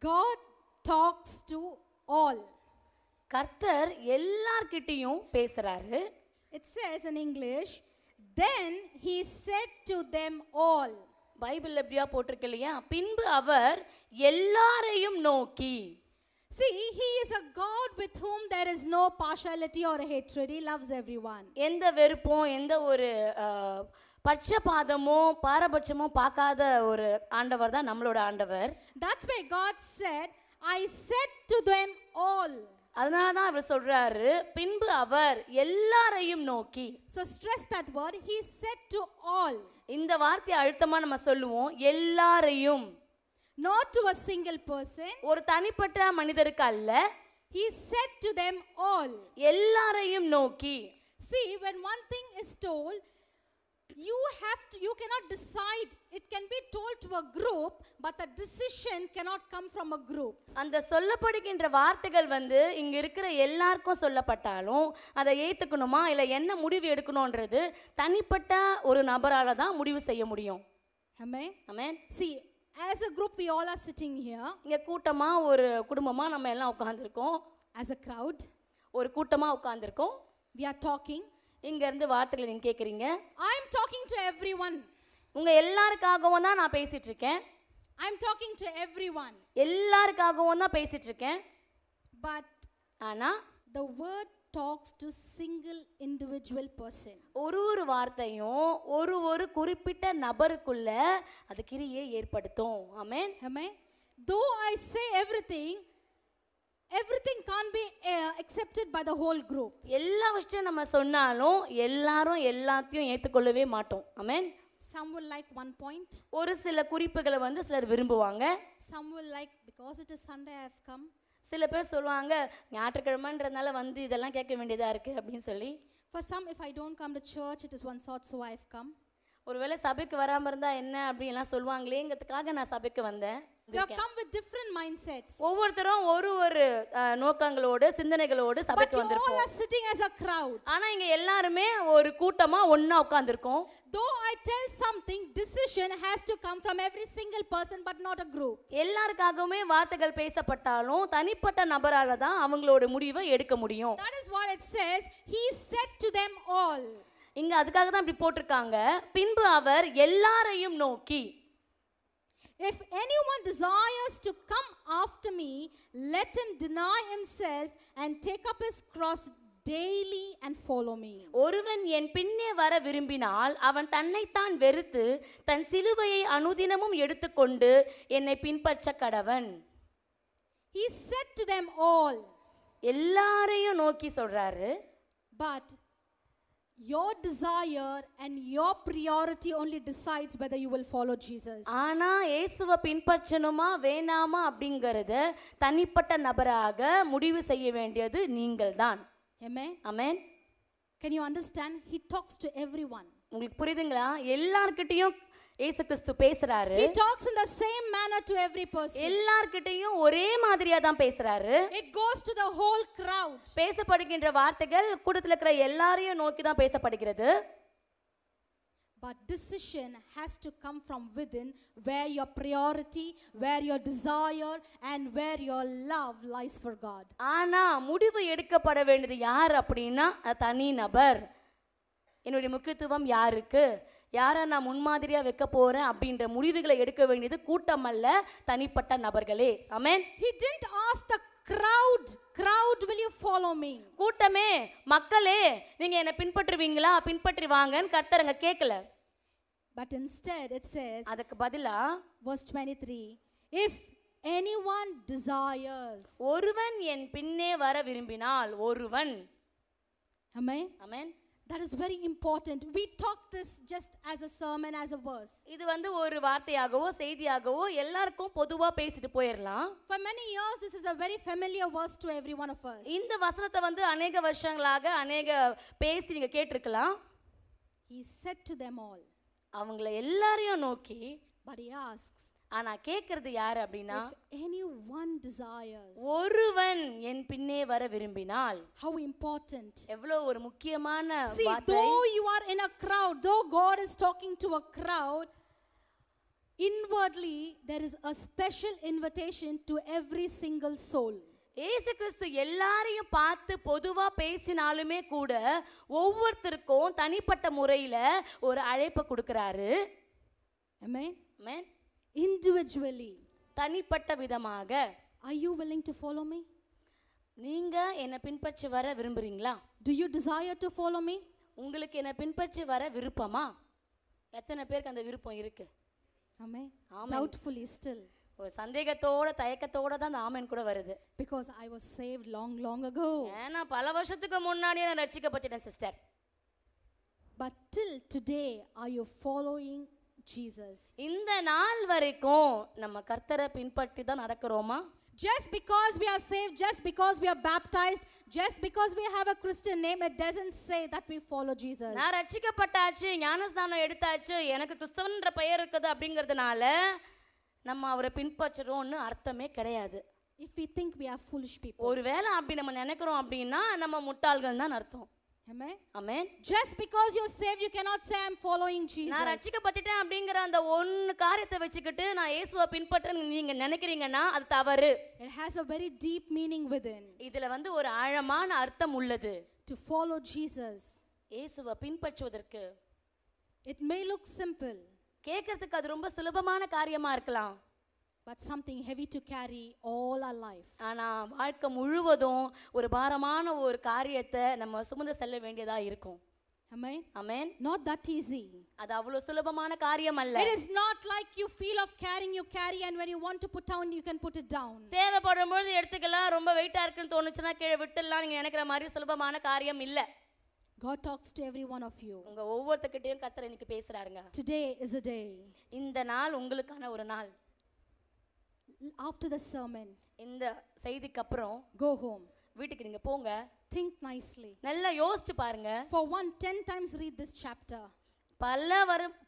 God talks to all. கர்த்தர் எல்லார்கிட்டயும் பேசுறாரு. It says in English, then he said to them all. Bible எப்படியா போட்டிருக்கு இல்லையா? பின்பு அவர் எல்லாரையும் நோக்கி. See, he is a God with whom there is no partiality or hatred. He loves everyone. எந்த வெறுப்பும் எந்த ஒரு பட்சபாதமோ பாரபட்சமோ பார்க்காத ஒரு ஆண்டவர் தான் நம்மளோட ஆண்டவர். That's why God said, I said to them all. அதனால தான் அவர் சொல்றாரு பின்பு அவர் எல்லாரையும் நோக்கி. So stress that word, he said to all. இந்த வார்த்தையை அழுத்தமா நம்ம சொல்லுவோம், எல்லாரையும். Not to a single person. ஒரு தனிப்பட்ட மனிதருக்கு அல்ல. He said to them all. எல்லாரையும் நோக்கி. See, when one thing is told, you cannot decide. It can be told to a group, but the decision cannot come from a group. அந்த சொல்லப்படுகின்ற வார்த்தைகள் இங்க இருக்கிற எல்லாருக்கும் சொல்லப்பட்டாலும் அதை ஏத்துக்கணுமா இல்ல என்ன முடிவு எடுக்கணும்ன்றது தனிப்பட்ட ஒரு நபரால தான் முடிவு செய்ய முடியும். Amen. Amen. See, as a group we all are sitting here. இங்க கூட்டமா ஒரு குடும்பமா நம்ம எல்லாம் உட்கார்ந்திருக்கோம். As a crowd, ஒரு கூட்டமா உட்கார்ந்திருக்கோம். we are talking. இங்க இருந்து வார்த்தைகளை நீங்க கேக்குறீங்க. I am talking to everyone. உங்க எல்லாருக்காகவும் தான் நான் பேசிட்டு இருக்கேன். I am talking to everyone. எல்லாருக்காகவும் தான் பேசிட்டு இருக்கேன். But ஆனா the word talks to single individual person. ஒரு வார்த்தையும் ஒரு குறிப்பிட்ட நபருக்குள்ள அது கிரியை ஏற்படுத்தும். ஆமென். Amen. Though I say everything can't be accepted by the whole group. எல்லா விஷயம் நம்ம சொன்னாலும் எல்லாரும் எல்லாத்தையும் ஏத்துக்கொள்ளவே மாட்டோம். ஆமென். Some will like one point. ஒரு சில குறிப்புகளை சிலர் விரும்புவாங்க. Some will like, because it is Sunday I have come. சில பேர் சொல்லுவாங்க ஞாயிற்றுக்கிழமைன்றதுனால இதெல்லாம் கேட்க வேண்டியதா இருக்கு அப்படின்னு சொல்லி. For some, if I don't come to church, it is one sort, so I have come. ஒருவேளை சபைக்கு வராம இருந்தா என்ன அப்படி எல்லாம் சொல்லுவாங்களேங்கிறதுக்காக நான் சபைக்கு வந்தேன். You have come with different mindsets. ஒவ்வொருத்தரும் ஒரு நோக்கங்களோடு சிந்தனைகளோடு சபைக்கு வந்திருக்கோம். But you all are sitting as a crowd. ஆனா இங்க எல்லாரும் ஒரு கூட்டமா ஒண்ணா உட்கார்ந்திருக்கோம். Though I tell something, decision has to come from every single person, but not a group. எல்லாருக்காகவே வார்த்தைகள் பேசப்பட்டாலும் தனிப்பட்ட நபரால தான் அவங்களோட முடிவை எடுக்க முடியும். That is what it says. He said to them all. இங்க அதுக்காக தான் இப்படி போட்டிருக்காங்க. பின்பு அவர் எல்லாரையும் நோக்கி. If anyone desires to come after me, let him deny himself and take up his cross daily and follow me. ஒருவன் என் பின்னே வர விரும்பினால் அவன் தன்னைத்தான் வெறுத்து தன் சிலுவையை அனுதினமும் எடுத்துக்கொண்டு என்னை பின்பற்ற கடவன். He said to them all. எல்லாரையும் நோக்கி சொல்றாரு. But your desire and your priority only decides whether you will follow Jesus. ஆனா இயேசுவை பின்பற்றணுமா வேணாமா அப்படிங்கறத தனிப்பட்ட நபராக முடிவு செய்ய வேண்டியது நீங்கள்தான். Amen. Amen. Can you understand? He talks to everyone. உங்களுக்கு புரியுதுங்களா? எல்லார்கிட்டயும் இயேசு கிறிஸ்து பேசுறாரு. He talks in the same manner to every person. எல்லார்கிட்டயும் ஒரே மாதிரியா தான் பேசுறாரு. It goes to the whole crowd. பேசப்படுகின்ற வார்த்தைகள் கூட்டத்தில் இருக்கிற எல்லாரையும் நோக்கி தான் பேசப்படுகிறது. But decision has to come from within, where your priority, where your desire and where your love lies for God. ஆனா முடிவு எடுக்கப்பட வேண்டியது யார் அப்படின்னா தனி நபர். என்னுடைய முக்கியத்துவம் யாருக்கு, யாரை நான் முன்மாதிரியா வைக்க போறேன் அப்படின்ற முடிவுகளை எடுக்க வேண்டியது கூட்டம் அல்ல, தனிப்பட்ட நபர்களே. ஆமென். He didn't ask the crowd, will you follow me? கூட்டமே, மக்களே, நீங்க என்ன பின்பற்றுவீங்களா, பின்பற்றி வாங்கன்னு கர்த்தரங்க கேட்கல. But instead it says, அதுக்கு பதிலா verse 23, if anyone desires. ஒருவன் என் பின்னே வர விரும்பினால், ஒருவன். Amen. Amen. That is very important. We talk this just as a sermon, as a verse. இது ஒரு வார்த்தையாகவோ செய்தியாகவோ எல்லாருக்கும் பொதுவா பேசிட்டு போயிரலாம். For many years this is a very familiar verse to every one of us. இந்த வசனத்தை அநேக வருஷங்களாக அநேக பேசி நீங்க கேட்டிருக்கலாம். He said to them all. அவங்கள எல்லாரையும் நோக்கி. But he asks, ஆனா கேக்குறது யாரு அப்படின்னா, if anyone desires. ஒருவன் என் பின்னே வர விரும்பினால். How important. எவ்வளவு ஒரு முக்கியமான வார்த்தை. See, though you are in a crowd, though God is talking to a crowd, inwardly there is a special invitation to every single soul. இயேசு கிறிஸ்து எல்லாரையும் பார்த்து பொதுவா பேசினாலுமே கூட ஒவ்வொருத்தருக்கும் தனிப்பட்ட முறையில ஒரு அழைப்பு கொடுக்கறாரு. Amen. Amen. Individually. தனிப்பட்ட விதமாக. Are you willing to follow me? நீங்க என்ன பின்பற்றி வர விரும்புறீங்களா? Do you desire to follow me? உங்களுக்கு என்ன பின்பற்றி வர விருப்பமா? எத்தனை பேருக்கு அந்த விருப்பம் இருக்கு? Amen. Doubtfully still. ஒரு சந்தேகத்தோட தயக்கத்தோட தான் அந்த ஆமென் கூட வருது. Because I was saved long ago. ஏன்னா பல வருஷத்துக்கு முன்னாடியே நான் ரட்சிக்கப்பட்டேன் sister. But till today are you following Jesus? இந்த நாள் வரைக்கும் நம்ம கர்த்தரை பின்பற்றி தான் நடக்கிறோமா? Just because we are saved, just because we are baptized, just because we have a Christian name, it doesn't say that we follow Jesus. நான் ரட்சிக்கப்பட்டாச்சு, ஞானஸ்நானம் எடுத்தாச்சு, எனக்கு கிறிஸ்தவன்ற பெயர் இருக்குது அப்படிங்கிறதுனால நம்ம அவரை பின்பற்றுறோம்னு அர்த்தமே கிடையாது. If we think we are foolish people. ஒருவேளை அப்படி நம்ம நினைக்கிறோம் அப்படின்னா நம்ம முட்டாள்கள் தான் அர்த்தம். Amen. Amen. Just because you're saved, you cannot say I'm following Jesus. நான் ரட்சிக்கப்பட்டுட்டேன் அப்படிங்கிற அந்த ஒன்னு காரியத்தை வச்சுக்கிட்டு நான் இயேசுவை பின்பற்றேன்னு நீங்க நினைக்கிறீங்கன்னா அது தவறு. It has a very deep meaning within. இதுல ஒரு ஆழமான அர்த்தம் உள்ளது. To follow Jesus. இயேசுவை பின்பற்றுவதற்கு. It may look simple. கேட்கிறதுக்கு அது ரொம்ப சுலபமான காரியமா இருக்கலாம். But something heavy to carry all our life. ஆனா வாழ்க்கை முழுவதும் ஒரு பாரமான ஒரு காரியத்தை நம்ம சுமந்து செல்ல வேண்டியதா இருக்கும். Amen. Amen. Not that easy. அது அவ்வளவு சுலபமான காரியம் அல்ல. It is not like you feel of carrying, you carry, and when you want to put down, you can put it down. தேவைப்படும் பொழுது எடுத்துக்கலாம், ரொம்ப வெயிட்டா இருக்குன்னு தோணுச்சுனா கீழே விட்டுடலாம். நீங்க நினைக்கிற மாதிரி சுலபமான காரியம் இல்ல. God talks to every one of you. உங்க ஒவ்வொருத்தர்கிட்டயும் கர்த்தர் இன்னைக்கு பேசுறாருங்க. Today is a day. இந்த நாள் உங்களுக்கான ஒரு நாள். After the sermon, இந்த செய்திக்கு அப்புறம் go home. வீட்டுக்கு நீங்க போங்க. Think nicely. நல்லா யோசிச்சு பாருங்க. For 10 times read this chapter.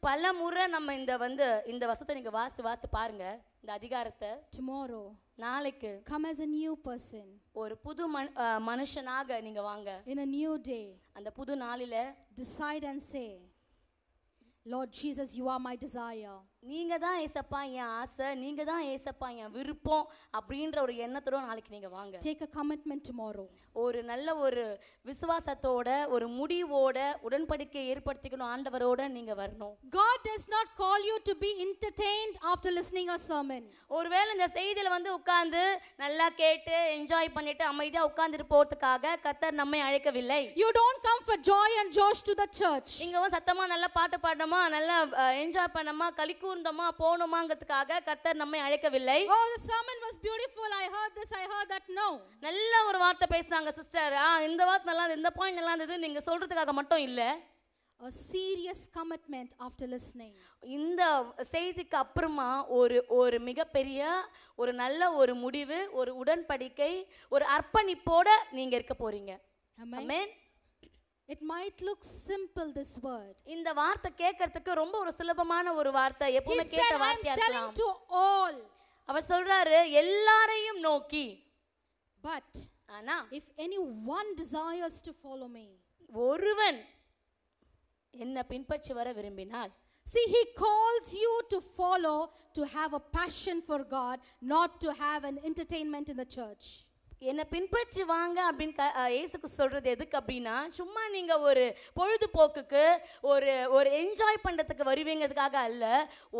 பல முறை நம்ம இந்த வசனத்தை நீங்க வாசித்து பாருங்க. இந்த அதிகாரத்தை. Tomorrow, நாளைக்கு come as a new person. ஒரு புது மனுஷனாக நீங்க வாங்க. In a new day, அந்த புது நாளில decide and say, Lord Jesus, you are my desire. நீங்க தான் ஏசப்பா என் ஆசை, நீங்க தான் ஏசப்பா என் விருப்பம் அப்படின்ற ஒரு எண்ணத்தோட நாளைக்கு நீங்க வாங்க. Take a commitment tomorrow. ஒரு நல்ல ஒரு விசுவாசத்தோட ஒரு முடிவோட உடன்படிக்கை ஏற்படுத்திக்கணும் ஆண்டவரோட நீங்க வரணும். God does not call you to be entertained after listening a sermon. ஒருவேளை இந்த செய்தியில உட்கார்ந்து நல்லா கேட்டு என்ஜாய் பண்ணிட்டு அமைதியா உட்கார்ந்துட்டு போறதுக்காக கர்த்தர் நம்மை அழைக்கவில்லை. You don't come for joy and josh to the church. இங்க சத்தமா நல்லா பாட்டு பாடணுமா, நல்லா என்ஜாய் பண்ணமா, கலிக்கூர்ந்தமா போணுமாங்கிறதுக்காக கர்த்தர் நம்மை அழைக்கவில்லை. Oh, the sermon was beautiful, I heard this, I heard that. No. நல்ல ஒரு வார்த்தை பேசுனாங்க சிஸ்டர், இந்த வார்த்தை நல்லா இருந்தது, இந்த பாயிண்ட் நல்லா இருந்தது நீங்க சொல்றதுக்காக மட்டும் இல்ல. A serious commitment after listening. இந்த செய்திக்கு அப்புறமா ஒரு மிகப்பெரிய ஒரு நல்ல ஒரு முடிவு, ஒரு உடன்படிக்கை, ஒரு அர்ப்பணிப்போட நீங்க இருக்க போறீங்க. ஆமென். It might look simple, this word. இந்த வார்த்தை கேட்கிறதுக்கு ரொம்ப ஒரு சுலபமான ஒரு வார்த்தை, எப்பவுமே கேட்ட வார்த்தையா இருக்கலாம். I'm telling to all. அவர் சொல்றாரு எல்லாரையும் நோக்கி. But ஆனா if anyone desires to follow me, ஒருவன் என்ன பின்பற்றி வர விரும்பினால், see, he calls you to follow, to have a passion for God, not to have an entertainment in the church. என்ன பின்பற்றி வாங்க அப்படின்னு இயேசுக்கு சொல்றது எதுக்கு அப்படின்னா, சும்மா நீங்க ஒரு பொழுதுபோக்குக்கு ஒரு என்ஜாய் பண்றதுக்கு வருவீங்கிறதுக்காக அல்ல,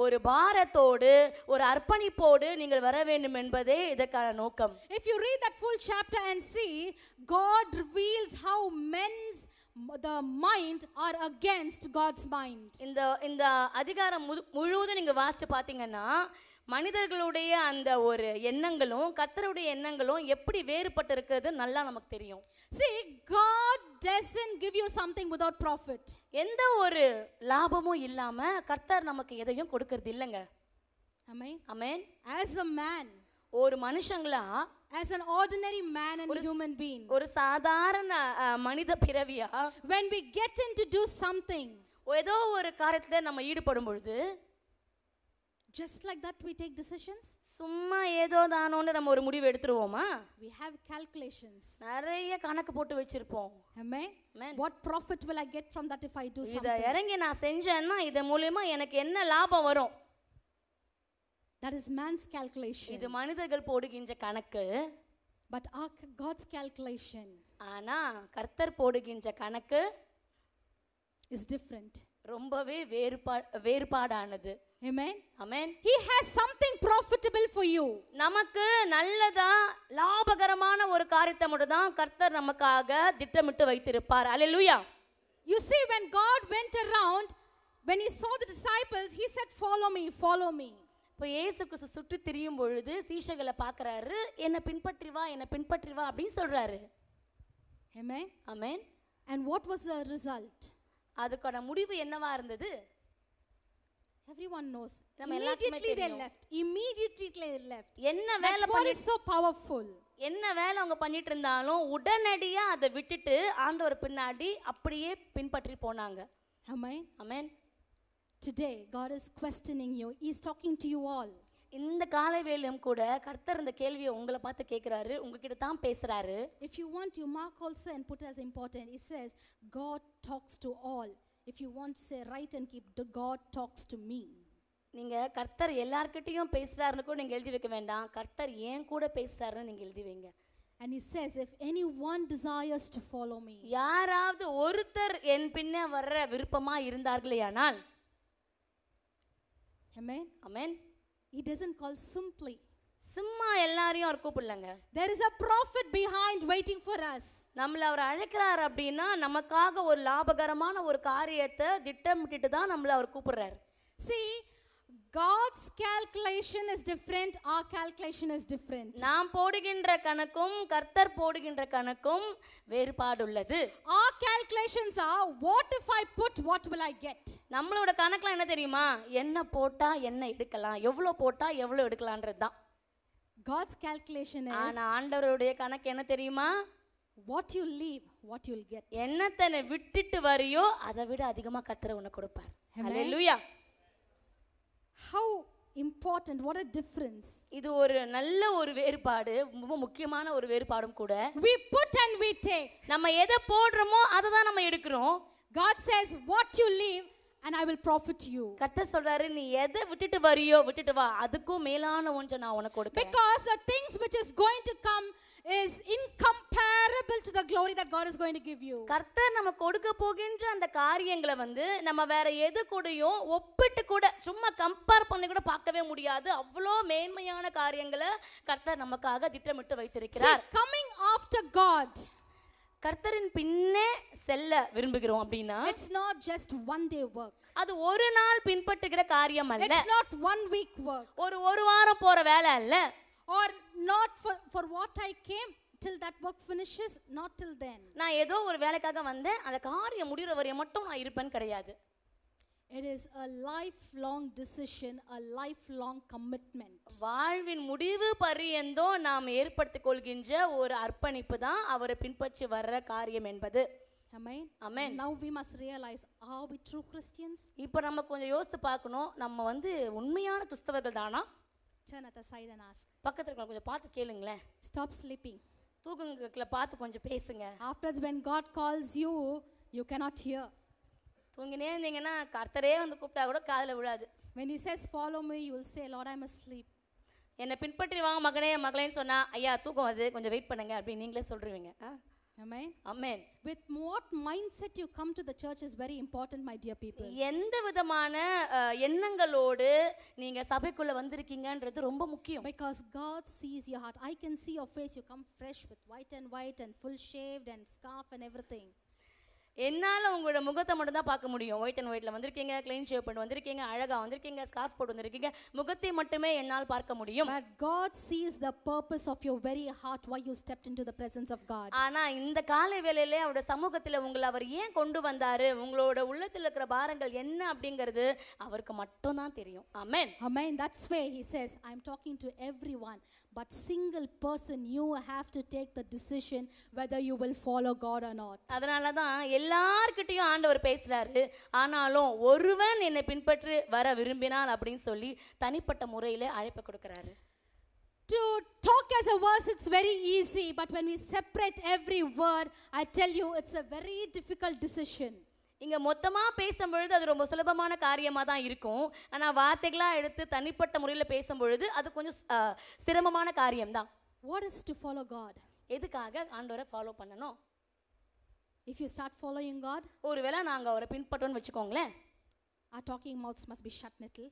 ஒரு பாரத்தோடு ஒரு அர்ப்பணிப்போடு நீங்கள் வர வேண்டும் என்பதே இதற்கான நோக்கம். If you read that full chapter and see, God reveals how the mind are against God's mind. இந்த அதிகாரம் முழுவதும் நீங்க வாசிச்சு பாத்தீங்கன்னா மனிதர்களுடைய அந்த ஒரு எண்ணங்களும் கர்த்தருடைய எண்ணங்களும் எப்படி வேறுபட்டு இருக்கிறது நல்லா நமக்கு தெரியும். See, God doesn't give you something without profit. எந்த ஒரு லாபமும் இல்லாம கர்த்தர் நமக்கு எதையும் கொடுக்கிறது இல்லங்க. Amen. Amen. As a man, ஒரு மனுஷங்களா, as an ordinary man and human being, ஒரு சாதாரண மனித பிறவியா, when we get into do something, ஏதோ ஒரு காரியத்துல நம்ம ஈடுபடும் பொழுது just like that we take decisions. சும்மா ஏதோ தானோன்னு நம்ம ஒரு முடிவு எடுத்துருவோமா? We have calculations. நிறைய கணக்கு போட்டு வச்சிருப்போம். Amen. What profit will I get from that if I do something? இத இறங்கி நான் செஞ்சேன்னா இது மூலமா எனக்கு என்ன லாபம் வரும்? That is man's calculation. இது மனிதர்கள் போடுகின்ற கணக்கு. But our God's calculation ஆனா கர்த்தர் போடுகின்ற கணக்கு is different. ரொம்பவே வேறுபாடானது. Amen. Amen. He has something profitable for you. நமக்கு நல்லதா லாபகரமான ஒரு காரியத்தை மட்டும் தான் கர்த்தர் நமக்காக திட்டமிட்டு வைத்திருப்பார். Hallelujah. You see, when God went around, when he saw the disciples, he said, "Follow me, follow me." இப்போ இயேசு கிறிஸ்து சுற்றி திரியும் பொழுது சீஷர்களை பார்க்கறாரு, என்னை பின்பற்றி வா, என்னை பின்பற்றி வா அப்படின்னு சொல்றாரு. Amen. Amen. And what was the result? அதுக்கான முடிவு என்னவா இருந்தது? Everyone knows. நம்ம எல்லாருக்குமே Immediately they தெரியும். left. Immediately they left. என்ன That வேலை word பண்ணி is so powerful. என்ன வேலை அவங்க பண்ணிட்டு இருந்தாலும் உடனடியா அதை விட்டுட்டு ஆண்டவர் பின்னாடி அப்படியே பின்பற்றி போனாங்க. Amen. Amen. Today God is questioning you. He is talking to you all. இந்த காலை வேளையிலும் கூட கர்த்தர் இந்த கேள்வியை உங்களை பார்த்து கேட்கிறாரு, உங்ககிட்ட தான் பேசுறாரு. If you want, you mark also and put as important. It says God talks to all. If you want to say write and keep, God talks to me. நீங்க கர்த்தர் எல்லார்கிட்டயும் பேசுறாருன்னு கூட நீங்க எழுதி வைக்க வேண்டாம், கர்த்தர் ஏன் கூட பேசுறாருன்னு நீங்க எழுதி வைங்க. And he says, if anyone desires to follow me. யாராவது ஒருத்தர் என் பின்னே வர்ற விருப்பமா இருந்தார்களேயானால். Amen. Amen. He doesn't call simply. சும்மா எல்லாரையும் அவர் கூப்பிடலங்க. There is a prophet behind waiting for us. நம்மள அவர் அழைக்கிறார் அப்படின்னா நமக்காக ஒரு லாபகரமான ஒரு காரியத்தை திட்டமிட்டு தான் நம்மள அவர் கூப்பிடுறாரு. See, God's calculation is different, our calculation is different. நாம் போடுகின்ற கணக்கும் கர்த்தர் போடுகின்ற கணக்கும் வேறுபாடு உள்ளது. Our calculations are, what if I put, what will I get? நம்மளோட கணக்குல என்ன தெரியுமா? என்ன போட்டா என்ன எடுக்கலாம், எவ்வளவு போட்டா எவ்வளவு எடுக்கலாம்ன்றது தான். God's calculation is, ஆனா ஆண்டவருடைய கணக்கு என்ன தெரியுமா? what you leave, what you'll get. என்னத்தனை விட்டுட்டு வரியோ அதை விட அதிகமா கர்த்தர் உனக்கு கொடுப்பார். Hallelujah. How important, what a difference. இது ஒரு நல்ல ஒரு வேறுபாடு, ரொம்ப முக்கியமான ஒரு வேறுபாடும் கூட. We put and we take. நம்ம எதை போடுறோமோ அதை தான் நம்ம எடுக்கிறோம். God says, what you leave and I will profit you. கர்த்தர் சொல்றாரு, நீ எதை விட்டுட்டு வரியோ விட்டுட்டு வா, அதுக்கும் மேலான ஒன்றை நான் உனக்கு கொடுக்கிறேன். Because the things which is going to come is incomparable to the glory that God is going to give you. கர்த்தர் நம்ம கொடுக்க போகின்ற அந்த காரியங்களை நம்ம வேற எது கூடயும் ஒப்பிட்டு கூட சும்மா கம்பேர் பண்ணி கூட பார்க்கவே முடியாது. அவ்வளோ மேன்மையான காரியங்களை கர்த்தர் நமக்காக திட்டமிட்டு வைத்திருக்கிறார். See, coming after God, கர்த்தரின் பின்னே செல்ல விரும்புகிறோம் அப்படின்னா, it's not just one day work. அது ஒரு நாள் பின்பற்றுகிற காரியம் அல்ல. It's not 1 week work. ஒரு வாரம் போற வேலை அல்ல. Or not for what I came, till that work finishes, not till then. நான் ஏதோ ஒரு வேலைக்காக வந்தேன், அந்த காரியம் முடிகிற வரையும் மட்டும் நான் இருப்பேன் கிடையாது. It is a lifelong decision, a lifelong commitment. வாழ்வின் முடிவு பரியந்தோ நாம் ஏற்படுத்திக் கொள்கின்ற ஒரு அர்ப்பணிப்பு தான் அவரை பின்பற்றி வர்ற காரியம் என்பது. Amen. Amen. Now we must realize, are we true Christians? இப்போ நம்ம கொஞ்சம் யோசித்து பார்க்கணும், நம்ம உண்மையான கிறிஸ்தவர்கள் தானா? Turn at the side and ask. பக்கத்துல இருக்க கொஞ்சம் பார்த்து கேளுங்களேன். Stop sleeping. தூங்குங்கல பார்த்து கொஞ்சம் பேசுங்க. Afterwards, when God calls you, you cannot hear. தூங்கினே இருந்தீங்கன்னா கர்த்தரே கூப்பிட்டா கூட காதுல விழாது. When he says follow me, you will say, Lord, I'm asleep. என்னை பின்பற்றி வாங்க மகனே மகளேன்னு சொன்னா, ஐயா தூக்கம் வருது கொஞ்சம் வெயிட் பண்ணுங்க அப்படின்னு நீங்களே சொல்றீங்க. Amen. Amen. With what mindset you come to the church is very important, my dear people. எந்த விதமான எண்ணங்களோடு நீங்க சபைக்குள்ள வந்திருக்கீங்கன்றது ரொம்ப முக்கியம். Because God sees your heart. I can see your face. You come fresh with white and full shaved and scarf and everything. என்னால உங்களோட முகத்தை மட்டும் தான் பார்க்க முடியும். ஒயிட் அண்ட் ஒயிட்ல வந்திருக்கீங்க, க்ளீன் ஷேவ் பண்ணி வந்திருக்கீங்க, அழகா வந்திருக்கீங்க, ஸ்கார்ஃப் போட்டு வந்திருக்கீங்க, முகத்தை மட்டுமே என்னால் பார்க்க முடியும். But God sees the purpose of your very heart, why you stepped into the presence of God. ஆனா இந்த காலை வேளையிலே அவருடைய சமூகத்துல உங்களை அவர் ஏன் கொண்டு வந்தாரு, உங்களோட உள்ளத்துல இருக்கிற பாரங்கள் என்ன அப்படிங்கிறது அவருக்கு மட்டும் தான் தெரியும். ஆமென். Amen. That's why he says, I'm talking to everyone, but single person you have to take the decision whether you will follow God or not. அதனால தான் எல்லார்கிட்டயும் ஆண்டவர் பேசுறாரு. ஆனாலும் ஒருவன் என்னை பின்பற்றி வர விரும்பினால் அப்படின்னு சொல்லி தனிப்பட்ட முறையில அழைப்பு கொடுக்கறாரு. To talk as a verse, it's very easy, but when we separate every word, I tell you, it's a very difficult decision. இங்க மொத்தமா பேசும்பொழுது அது ரொம்ப சுலபமான காரியமா தான் இருக்கும். ஆனா வார்த்தைகளா எடுத்து தனிப்பட்ட முறையில பேசும்பொழுது அது கொஞ்சம் சிரமமான காரியம்தான். What is to follow God? எதுக்காக ஆண்டவரை ஃபாலோ பண்ணணும்? If you start following God, ஒருவேளை நாங்க அவரை பின்பற்றோம்னு வச்சுக்கோங்களேன், our talking mouths must be shut little.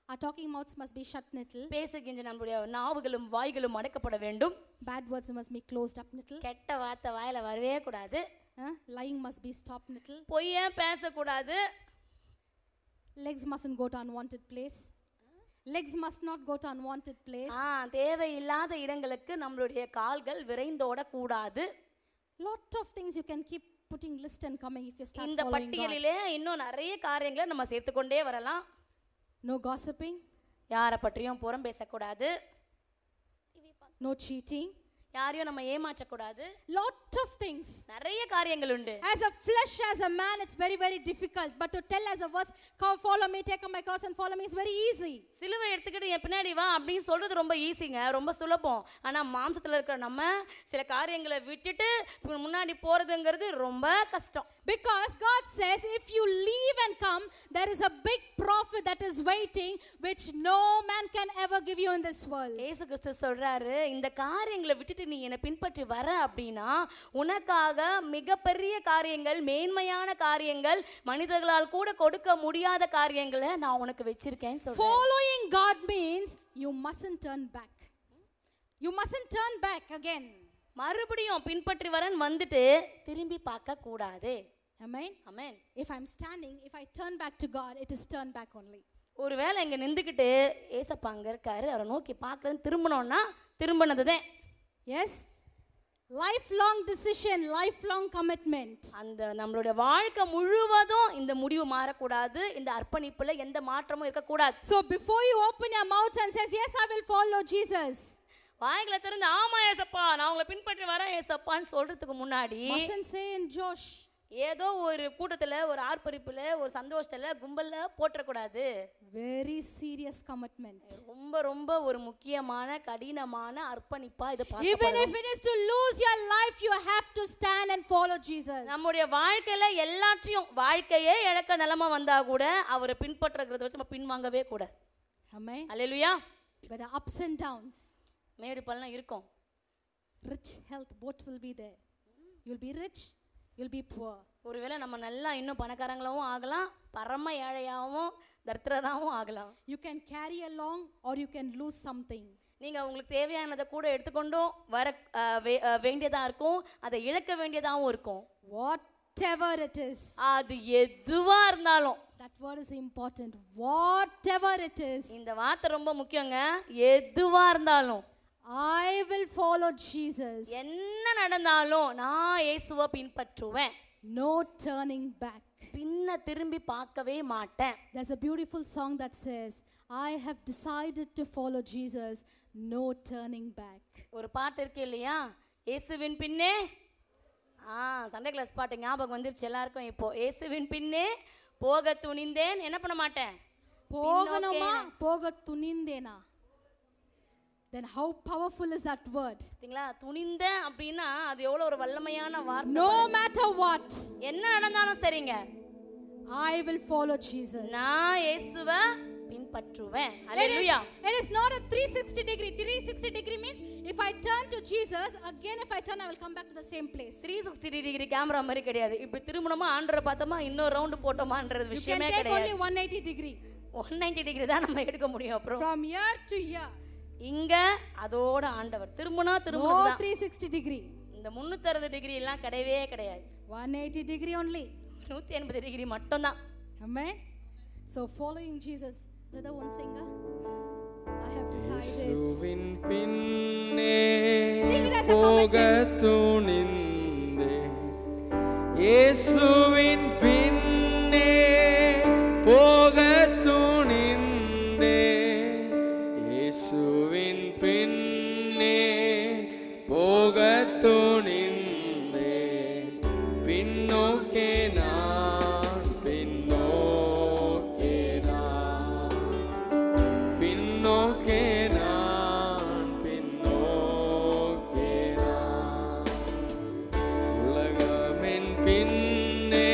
Our talking mouths must be shut little. பேசுகின்ற நம்முடைய நாவுகளும் வாய்களும் அடக்கப்பட வேண்டும். Bad words must be closed up little. கெட்ட வார்த்தை வாயில வரவே கூடாது. Lying must be stopped little. பொய்யே பேசக்கூடாது. Legs mustn't go to unwanted place. Legs must not go to unwanted place. தேவையில்லாத இடங்களுக்கு நம்மளுடைய கால்கள் விரைந்தோட கூடாது. Lot of things you can keep putting list and coming if you start இந்த following God. பட்டியலிலே இன்னும் நிறைய காரியங்களை நம்ம சேர்த்துக்கொண்டே வரலாம். No gossiping. யாரை பற்றியும் புறம் பேசக்கூடாது. No cheating. யாரையும் நம்ம ஏமாற்றக்கூடாது. Lot of things. நிறைய காரியங்கள் உண்டு. As a flesh, as a man, it's very, very difficult. But to tell as a verse, come follow me, take up my cross and follow me is very easy. சிலுவை எடுத்துக்கிட்டு என் பின்னாடி வா அப்படின்னு சொல்றது ரொம்ப ஈஸிங்க, ரொம்ப சுலபம். ஆனா மாம்சத்துல இருக்கிற நம்ம சில காரியங்களை விட்டுட்டு முன்னாடி போறதுங்கிறது ரொம்ப கஷ்டம். Because God says, if you leave and come, there is a big profit that is waiting, which no man can ever give you in this world. இயேசு கிறிஸ்து சொல்றாரு, இந்த காரியங்களை விட்டுட்டு நீ என்னை பின்பற்றி வர அப்படின்னா உனக்காக மிகப்பெரிய காரியங்கள், மேன்மையான காரியங்கள், மனிதர்களால் கூட கொடுக்க முடியாத காரியங்களை நான் உனக்கு வச்சிருக்கேன்னு சொல்றேன். Following God means you mustn't turn back. You mustn't turn back again. மறுபடியும் பின்பற்றி வரன் வந்துட்டு திரும்பி பார்க்க கூடாது. Amen. Amen. If I'm standing, if I turn back to God, it is turn back only. ஒருவேளை இங்க நின்றுக்கிட்டு ஏசப்பா அங்க இருக்காரு, அவரை நோக்கி பார்க்கறேன்னு திரும்பணும்னா திரும்பினதுதான். Yes. Lifelong decision, lifelong commitment. அந்த நம்மளுடைய வாழ்க்கை முழுவதும் இந்த முடிவு மாறக்கூடாது, இந்த அர்ப்பணிப்புல எந்த மாற்றமும் இருக்கக்கூடாது. So before you open your mouth and says, yes, I will follow Jesus. வாய்களை திறந்து ஆமா ஏசப்பா நான் உங்களை பின்பற்றி வரேன் ஏசப்பான்னு சொல்றதுக்கு முன்னாடி Mustn't say in Josh. ஏதோ ஒரு கூட்டத்துல, ஒரு ஆர்ப்பரிப்புல, ஒரு சந்தோஷத்துல, கும்பல்ல போற்றக்கூடாது. Very serious commitment. ரொம்ப ரொம்ப ஒரு முக்கியமான கடினமான அர்ப்பணிப்பா இது பார்க்கணும். Even if it is to lose your life, you have to stand and follow Jesus. நம்முடைய வாழ்க்கையில எல்லாத்தையும் வாழ்க்கையே இழக்க நிலைமை வந்தா கூட அவரை பின்பற்றுறத வச்சு நம்ம பின்வாங்கவே கூடாது. Amen. Hallelujah. But the ups and downs, மேடு பள்ளம் இருக்கும். rich health, both will be there. You'll be rich, you'll be poor. ஒருவேளை நம்ம நல்லா இன்னும் பணக்காரங்களாவும் ஆகலாம், பரம ஏழையாவும் தரித்திரராகவும் ஆகலாம். You can carry along or you can lose something. நீங்க உங்களுக்கு தேவையானதை கூட எடுத்துக்கொண்டும் வர வேண்டியதா இருக்கும், அதை இழக்க வேண்டியதாகவும் இருக்கும். Whatever it is. அது எதுவா இருந்தாலும். That word is important. Whatever it is. இந்த வார்த்தை ரொம்ப முக்கியங்க. எதுவா இருந்தாலும். I will follow Jesus. என்ன நடந்தாலும் நான் இயேசுவை பின்பற்றுவேன். No turning back. பின்ன திரும்பி பார்க்கவே மாட்டேன். There's a beautiful song that says, I have decided to follow Jesus, no turning back. ஒரு பாட்டு இருக்கு இல்லையா, இயேசுவின் பின்னே. சண்டே கிளாஸ் பாட்டு ஞாபகம் வந்துருச்சு எல்லாருக்கும். இப்போ இயேசுவின் பின்னே போக துணிந்தேன், என்ன பண்ண மாட்டேன், போகணுமா போக துணிந்தேனா. Then how powerful is that word? பாத்தீங்களா, துணிந்த அப்படினா அது எவ்வளவு ஒரு வல்லமையான வார்த்தை. No matter what, என்ன நடந்தாலும் சரிங்க, I will follow Jesus. நான் இயேசுவை பின்பற்றுவேன். ஹalleluya. It is not a 360 degree. 360 degree means if I turn to Jesus, again if I turn I will come back to the same place. 360 degree camera மாதிரி கிடையாது. இப்படி திரும்பணுமா ஆண்டவரை பார்த்தோமா இன்னொரு ரவுண்ட் போட்டோமான்றது விஷயமே கிடையாது. You can take only 180 degree. 190 degree தான் நம்ம எடுக்க முடியும். அப்புறம் from here to here. இங்க அதோட ஆண்டவர் திரும்பனா திரும்புறது தான். 360 degree. இந்த 360 டிகிரி எல்லாம் கிடையவே கிடையாது. 180 degree only. 180 டிகிரி மட்டும் தான். Amen. So following Jesus, brother one singer, I have decided. இயேசுவின் பின்னே போக துணிந்தே, இயேசுவின் பின்னே போக துணிந்தே, இயேசுவின் பின்னே போக துணிந்தே, பின்னோக்கே நான் பின்னோக்கே நான் பின்னோக்கே நான் பின்னோக்கே நான் உலகமின் பின்னே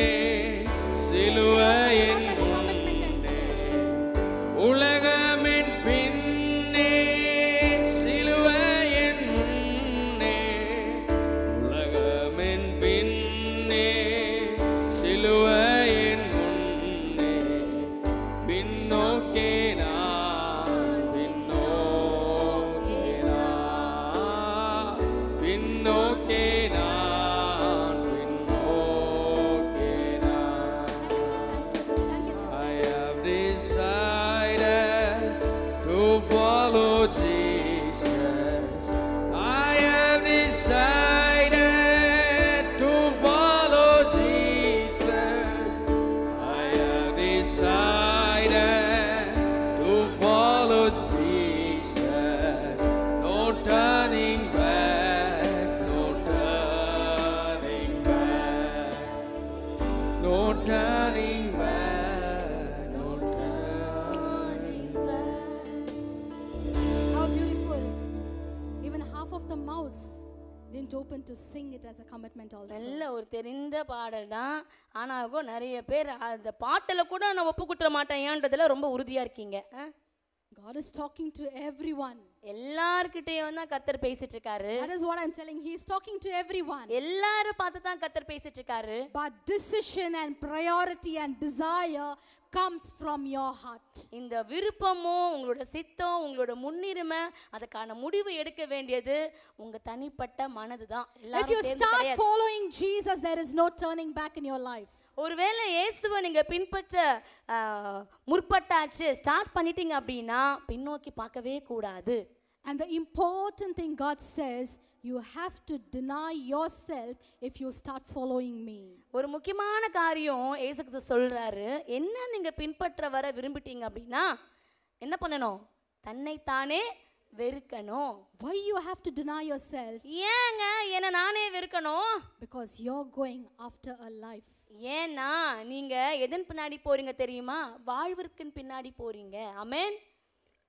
half of the mouths didn't open to sing it as a commitment also. நல்ல ஒரு தெரிந்த பாடல் தான். ஆனாலும் நிறைய பேர் அந்த பாட்டில் கூட நான் ஒப்பு குற்ற மாட்டேன்ன்றதுல ரொம்ப உறுதியா இருக்கீங்க. God is talking to everyone. எல்லார்கிட்டயும் தான் கர்த்தர் பேசிட்டு இருக்காரு. That is what I'm telling. He is talking to everyone. எல்லாரும் பார்த்து தான் கர்த்தர் பேசிட்டு இருக்காரு. But decision and priority and desire comes from your heart. இந்த விருப்பமும் உங்களோட சித்தம் உங்களோட முன்னுரிமை அதற்கான முடிவு எடுக்க வேண்டியது உங்க தனிப்பட்ட மனதுதான். If you start following Jesus, there is no turning back in your life. ஒருவேளை இயேசுவை நீங்க பின்பற்ற முற்பட்டாச்சு ஸ்டார்ட் பண்ணிட்டீங்க அப்படின்னா பின்னோக்கி பார்க்கவே கூடாது. And the important thing God says, you have to deny yourself if you start following me. ஒரு முக்கியமான காரியம் இயேசு கிறிஸ்து சொல்றாரு. என்ன நீங்க பின்பற்ற வர விரும்பிட்டீங்க அப்படின்னா என்ன பண்ணணும்? தன்னைத்தானே வெறுக்கணும். Why you have to deny yourself? ஏங்க என்ன நானே வெறுக்கணும்? Because you're going after a life. ஏன்னா நீங்க எதன் பின்னாடி போறீங்க தெரியுமா? வாழ்விற்கின் பின்னாடி போறீங்க. ஆமென்.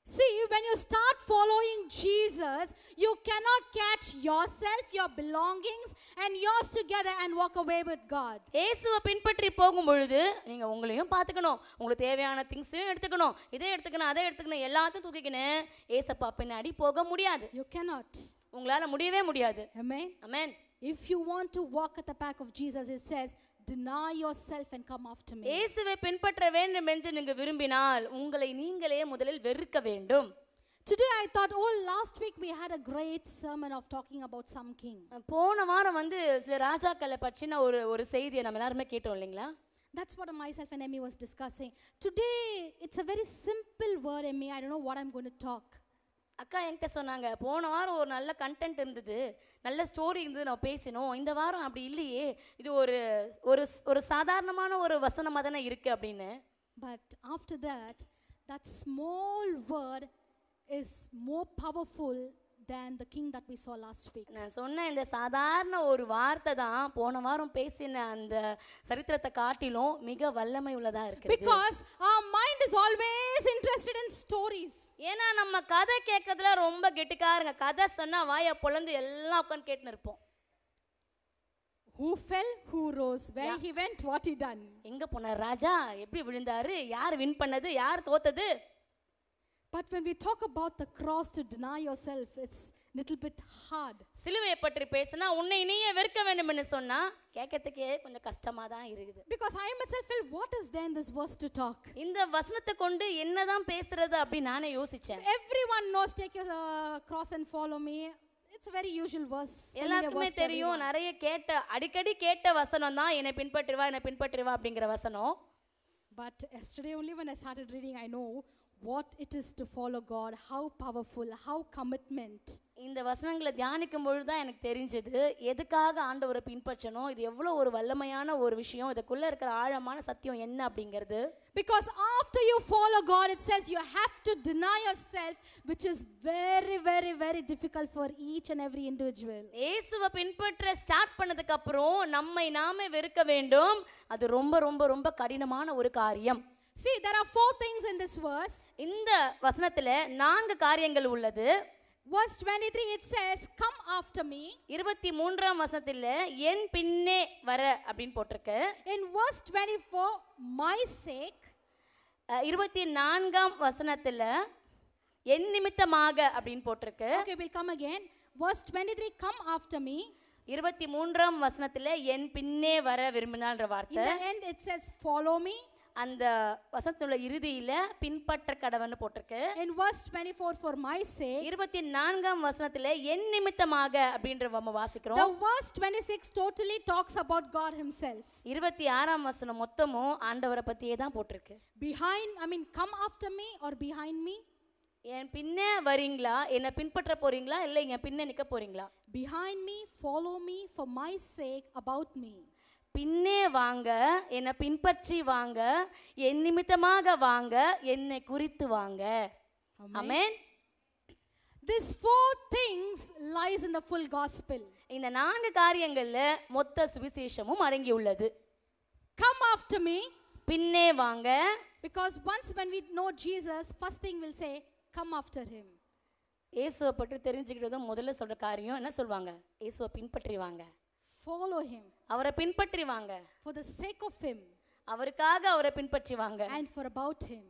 See, when you start following Jesus, you cannot catch yourself, your belongings and yours together and walk away with God. இயேசுவை பின்பற்றி போகும் பொழுது நீங்க உங்களையும் பார்த்துக்கணும், உங்களுக்கு தேவையான திங்ஸையும் எடுத்துக்கணும், இதை எடுத்துக்கணும் அதை எடுத்துக்கணும், எல்லாத்தையும் தூக்கிக்கணும். ஏசப்பா பின்னாடி போக முடியாது. You cannot. உங்களால முடியவே முடியாது. Amen. Amen. If you want to walk at the back of Jesus, it says, deny yourself and come after me. இயேசுவை பின்பற்ற வேண்டும் என்று நீங்க விரும்பினால் உங்களை நீங்களே முதலில் வெறுக்க வேண்டும். Today I thought, last week we had a great sermon of talking about some king. போன வாரம் வந்து சில ராஜாக்களை பற்றின ஒரு செய்தியை நம்ம எல்லாருமே கேட்டோம் இல்லைங்களா? That's what myself and Emmy was discussing. Today it's a very simple word, Emmy. I don't know what I'm going to talk. அக்கா என்கிட்ட சொன்னாங்க, போன வாரம் ஒரு நல்ல கண்டென்ட் இருந்தது, நல்ல ஸ்டோரி இருந்தது, நான் பேசினோம். இந்த வாரம் அப்படி இல்லையே, இது ஒரு சாதாரணமான ஒரு வசனமாக தானே இருக்கு அப்படின்னு. But after that, that small word is more powerful than the king that we saw last week. நான் சொன்ன இந்த சாதாரண ஒரு வார்த்தை தான் போன வாரம் பேசின அந்த சரித்திரத்தை காட்டிலும் மிக வல்லமை உள்ளதா இருக்கு. Because our mind is always interested in stories. ஏன்னா நம்ம கதை கேட்கறதுல ரொம்ப கெட்டிக்காரங்க. கதை சொன்னா வாயை பொளந்து எல்லாம் உட்கார்ந்து கேட்டுன்னு இருப்போம். Who fell, who rose, where he went, what he done. எங்க போனார் ராஜா, எப்படி விழுந்தாரு, யார் வின் பண்ணது, யார் தோத்தது. But when we talk about the cross, to deny yourself, it's little bit hard. சிலுவையை பற்றி பேசினா உன்னை நீயே வெறுக்க வேண்டும் என்று சொன்னா கேட்கறதுக்கே கொஞ்சம் கஷ்டமா தான் இருக்குது. Because I myself feel, what is there in this verse to talk? இந்த வசனத்தை கொண்டு என்னதான் பேசுறது அப்படி நானே யோசிச்சேன். Everyone knows, take your cross and follow me. It's a very usual verse. எல்லாருக்குமே தெரியும், நிறைய அடிக்கடி கேட்ட வசனம் தான் என்னை பின்பற்றுவா அப்படிங்கிற வசனம். But yesterday only when I started reading, I know what it is to follow God, how powerful, how commitment. இந்த வசனங்களை தியானிக்கும் பொழுது தான் எனக்கு தெரிஞ்சது எதுக்காக ஆண்டவரை பின்பற்றணும், இது எவ்வளோ ஒரு வல்லமையான ஒரு விஷயம், இதுக்குள்ள இருக்கிற ஆழமான சத்தியம் என்ன அப்படிங்கிறது. Because after you follow God, it says you have to deny yourself, which is very, very, very difficult for each and every individual. இயேசுவை பின்பற்ற ஸ்டார்ட் பண்ணதுக்கு அப்புறம் நம்மை நாமே வெறுக்க வேண்டும். அது ரொம்ப ரொம்ப ரொம்ப கடினமான ஒரு காரியம். See, there are 4 things in this verse. இந்த வசனத்துல 4 காரியங்கள் உள்ளது. Verse 23 it says, come after me. 23ஆம் வசனத்துல என் பின்னே வர அப்படினு போட்டுருக்கு. In verse 24, my sake. 24ஆம் வசனத்துல என் நிமித்தமாக அப்படினு போட்டுருக்கு. Okay, we'll come again. Verse 23, come after me. 23ஆம் வசனத்துல என் பின்னே வர விரும்பினான்ற வார்த்தை. In the end it says follow me. அந்த வசனத்துல இறுதியில பின்பற்ற கடவன்னு போட்டுருக்கு. In verse 24, for my sake. 24ஆம் வசனத்துல என் நிமித்தமாக அப்படின்ற நம்ம வாசிக்கிறோம். The verse 26 totally talks about God himself. 26ஆம் வசனம் மொத்தமும் ஆண்டவரை பத்தியே தான் போட்டுருக்கு. Come after me or behind me. என் பின்னே வரீங்களா, என்ன பின்பற்ற போறீங்களா, இல்ல என் பின்னே நிக்க போறீங்களா? Behind me, follow me, for my sake, about me. பின்னே வாங்க, என்னை பின்பற்றி வாங்க, என் நிமித்தமாக வாங்க, என்னை குறித்து வாங்க. ஆமென். These 4 things lies in the full gospel. இந்த 4 காரியங்கள்ல மொத்த சுவிசேஷமும் அடங்கி உள்ளது. Come after me. பின்னே வாங்க. Because once when we know Jesus, first thing we'll say, come after him. இயேசுவை பற்றி தெரிஞ்சுக்கிட்டதும் முதல்ல சொல்ற காரியம் என்ன சொல்வாங்க? இயேசுவை பின்பற்றி வாங்க, Follow him. அவரை பின்பற்றி வாங்க, For the sake of him அவருக்காக அவரை பின்பற்றி வாங்க, and for about him.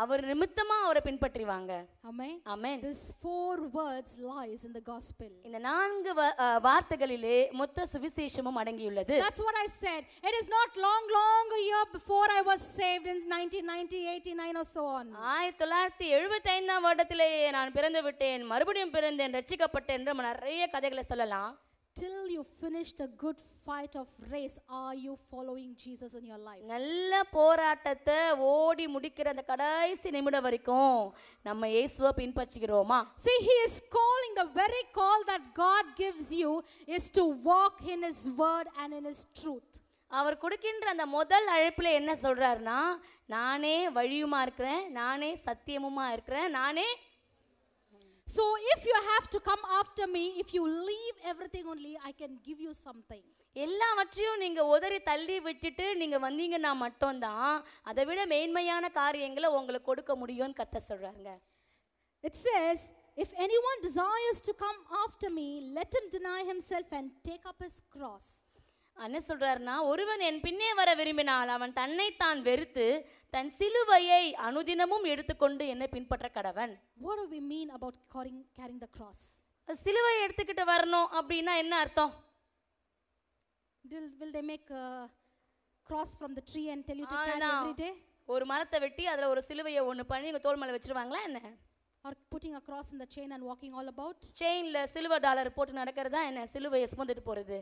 அவர் நிமித்தமா அவரை பின்பற்றி வாங்க. Amen. Amen. These 4 words lies in the gospel. இந்த 4 வார்த்தைகளிலே மொத்த சுவிசேஷமும் அடங்கியுள்ளது. That's what I said. It is not long a year before I was saved in 1990, 89 or so on. 1975 வருடத்திலே நான் பிறந்து விட்டேன், மறுபடியும் பிறந்தேன், ரட்சிக்கப்பட்டேன் என்று நம்ம நிறைய கதைகளை சொல்லலாம். Till you finish the good fight of race, are you following Jesus in your life? நல்ல போராட்டத்தை ஓடி முடிக்கிற அந்த கடைசி நிமிடம் வரைக்கும் நம்ம இயேசுவை பின்பற்றுகிறோமா? See, he is calling, the very call that God gives you is to walk in his word and in his truth. அவர் கொடுக்கின்ற அந்த முதல் அழைப்புல என்ன சொல்றாருன்னா, நானே வழியுமா இருக்கிறேன், நானே சத்தியமுமா இருக்கிறேன், நானே. So if you have to come after me, if you leave everything only, I can give you something. எல்லாவற்றையும் நீங்க உதறி தள்ளி விட்டுட்டு நீங்க வந்தீங்கன்னா மட்டும்தான் அதை விட மேன்மையான காரியங்களை உங்களுக்கு கொடுக்க முடியும்னு கர்த்தர் சொல்றாங்க. It says, if anyone desires to come after me, let him deny himself and take up his cross. என்ன சொல்றாருன்னா, ஒருவன் என் பின்னே வர விரும்பினால் அவன் தன்னைத்தான் வெறுத்து தன் சிலுவையை அனுதினமும் எடுத்துக்கொண்டு என்னை பின்பற்ற கடவன். What do we mean about carrying the cross? சிலுவையை எடுத்துக்கிட்டு வரணும் அப்படின்னா என்ன அர்த்தம்? Will they make a cross from the tree and tell you to carry every day? ஒரு மரத்தை வெட்டி அதுல ஒரு சிலுவையை ஒன்று பண்ணி உங்க தோள் மேல வச்சிருவாங்களா என்ன? Or putting a cross in the chain and walking all about? செயின்ல சில்வர் டாலர் போட்டு நடக்கிறதா என்ன? சிலுவையை சுமந்துட்டு போறது.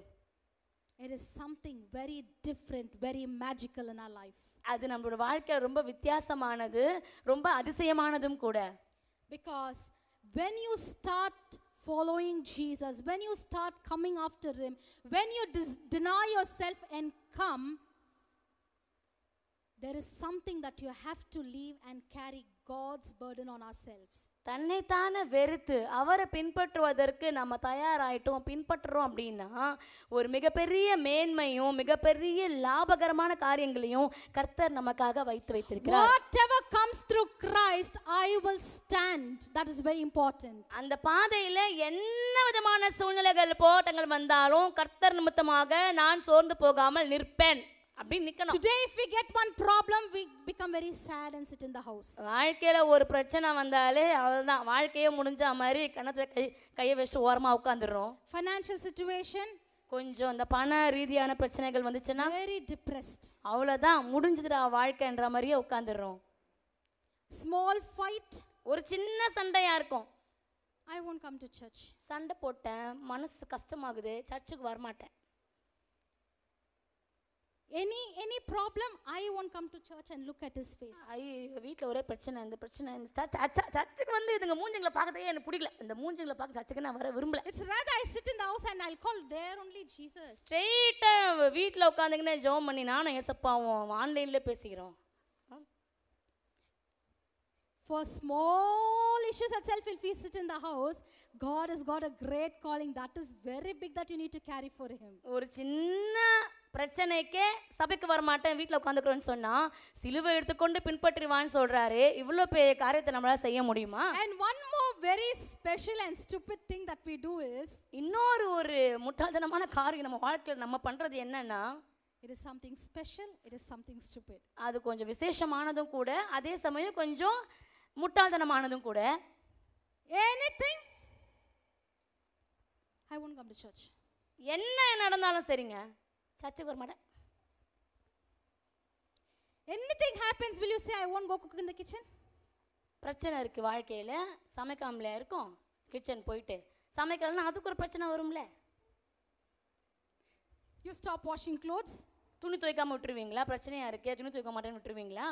It is something very different, very magical in our life. அது நம்மளோட வாழ்க்கையில ரொம்ப வித்தியாசமானது, ரொம்ப அதிசயமானதும் கூட. Because when you start following Jesus, when you start coming after him, when you deny yourself and come, there is something that you have to leave and carry God's burden on ourselves. தன்னைத்தானே வெறுத்து அவரை பின்பற்றுவதற்கு நம்ம தயாராயிட்டோம், பின்பற்றுறோம் அப்படின்னா ஒரு மிகப்பெரிய மேன்மையும் மிகப்பெரிய லாபகரமான காரியங்களையும் கர்த்தர் நமக்காக வைத்திருக்கிறார். Whatever comes through Christ, I will stand. That is very important. அந்த பாதையில என்ன விதமான சூழ்நிலைகள் போராட்டங்கள் வந்தாலும் கர்த்தர் நிமித்தமாக நான் சோர்ந்து போகாமல் நிற்பேன் அப்படி நிக்கணும். Today if we get one problem, we become very sad and sit in the house. வாழ்க்கையில ஒரு பிரச்சனை வந்தாலே அவ்வளவுதான், வாழ்க்கையே முடிஞ்ச மாதிரி கணத்துல கையை வச்சுட்டு ஓரமா உட்காந்துடுறோம். Financial situation, கொஞ்சம் அந்த பண ரீதியான பிரச்சனைகள் வந்துச்சுன்னா very depressed. அவ்வளவுதான், முடிஞ்சதுடா வாழ்க்கைன்ற மாதிரியே உட்காந்துடுறோம். Small fight, ஒரு சின்ன சண்டையா இருக்கும், I won't come to church. சண்டை போட்டேன், மனசு கஷ்டமாகுது, சர்ச்சுக்கு வரமாட்டேன். Any problem, I won't come to church and look at his face. ஐயோ வீட்டில் ஒரே பிரச்சனை, இந்த பிரச்சனை, இந்த சர்ச்சுக்கு வந்து இதுங்க மூஞ்சிங்களை பார்க்கறதே எனக்கு பிடிக்கல, இந்த மூஞ்சிங்களை பார்க்க சர்ச்சுக்கு நான் வர விரும்பல. It's rather I sit in the house and I'll call there only Jesus. ஸ்ட்ரெயிட்டா வீட்டில் உட்காந்துக்கினே ஜெபம் பண்ணி நானும் ஏசப்பாவும் ஆன்லைன்லேயே பேசிக்கிறோம். For small issues itself, if we sit in the house, God has got a great calling that is very big that you need to carry for him. ஒரு சின்ன பிரச்சனைக்கே சபைக்கு வரமாட்டேன் வீட்டில் உட்காந்துக்கிறோன்னு சொன்னா சிலுவை எடுத்துக்கொண்டு பின்பற்றுவான்னு சொல்றாரு. இவ்வளோ பெரிய காரியத்தை நம்மளால செய்ய முடியுமா? And one more very special and stupid thing that we do is, இன்னொரு ஒரு முட்டாள்தனமான காரியம் நம்ம வாழ்க்கையில் நம்ம பண்றது என்னன்னா, it is something special, it is something stupid. அது கொஞ்சம் விசேஷமானதும் கூட, அதே சமயம் கொஞ்சம் முட்டாள்தனமானதும் கூட. Anything, I won't come to church. என்ன நடந்தாலும் சரிங்க, சர்ச்சுக்கு வர மாட்டேன். Anything happens, will you say I won't go cook in the kitchen? பிரச்சனை இருக்கு வாழ்க்கையில, சமைக்காமலே இருக்கும், கிச்சன் போயிட்டு சமைக்கலன்னா அதுக்கு ஒரு பிரச்சனை வரும்ல. You stop washing clothes. துணி துவைக்காம விட்டுருவீங்களா? பிரச்சனையா இருக்கு, துணி துவைக்க மாட்டேன்னு விட்டுருவீங்களா?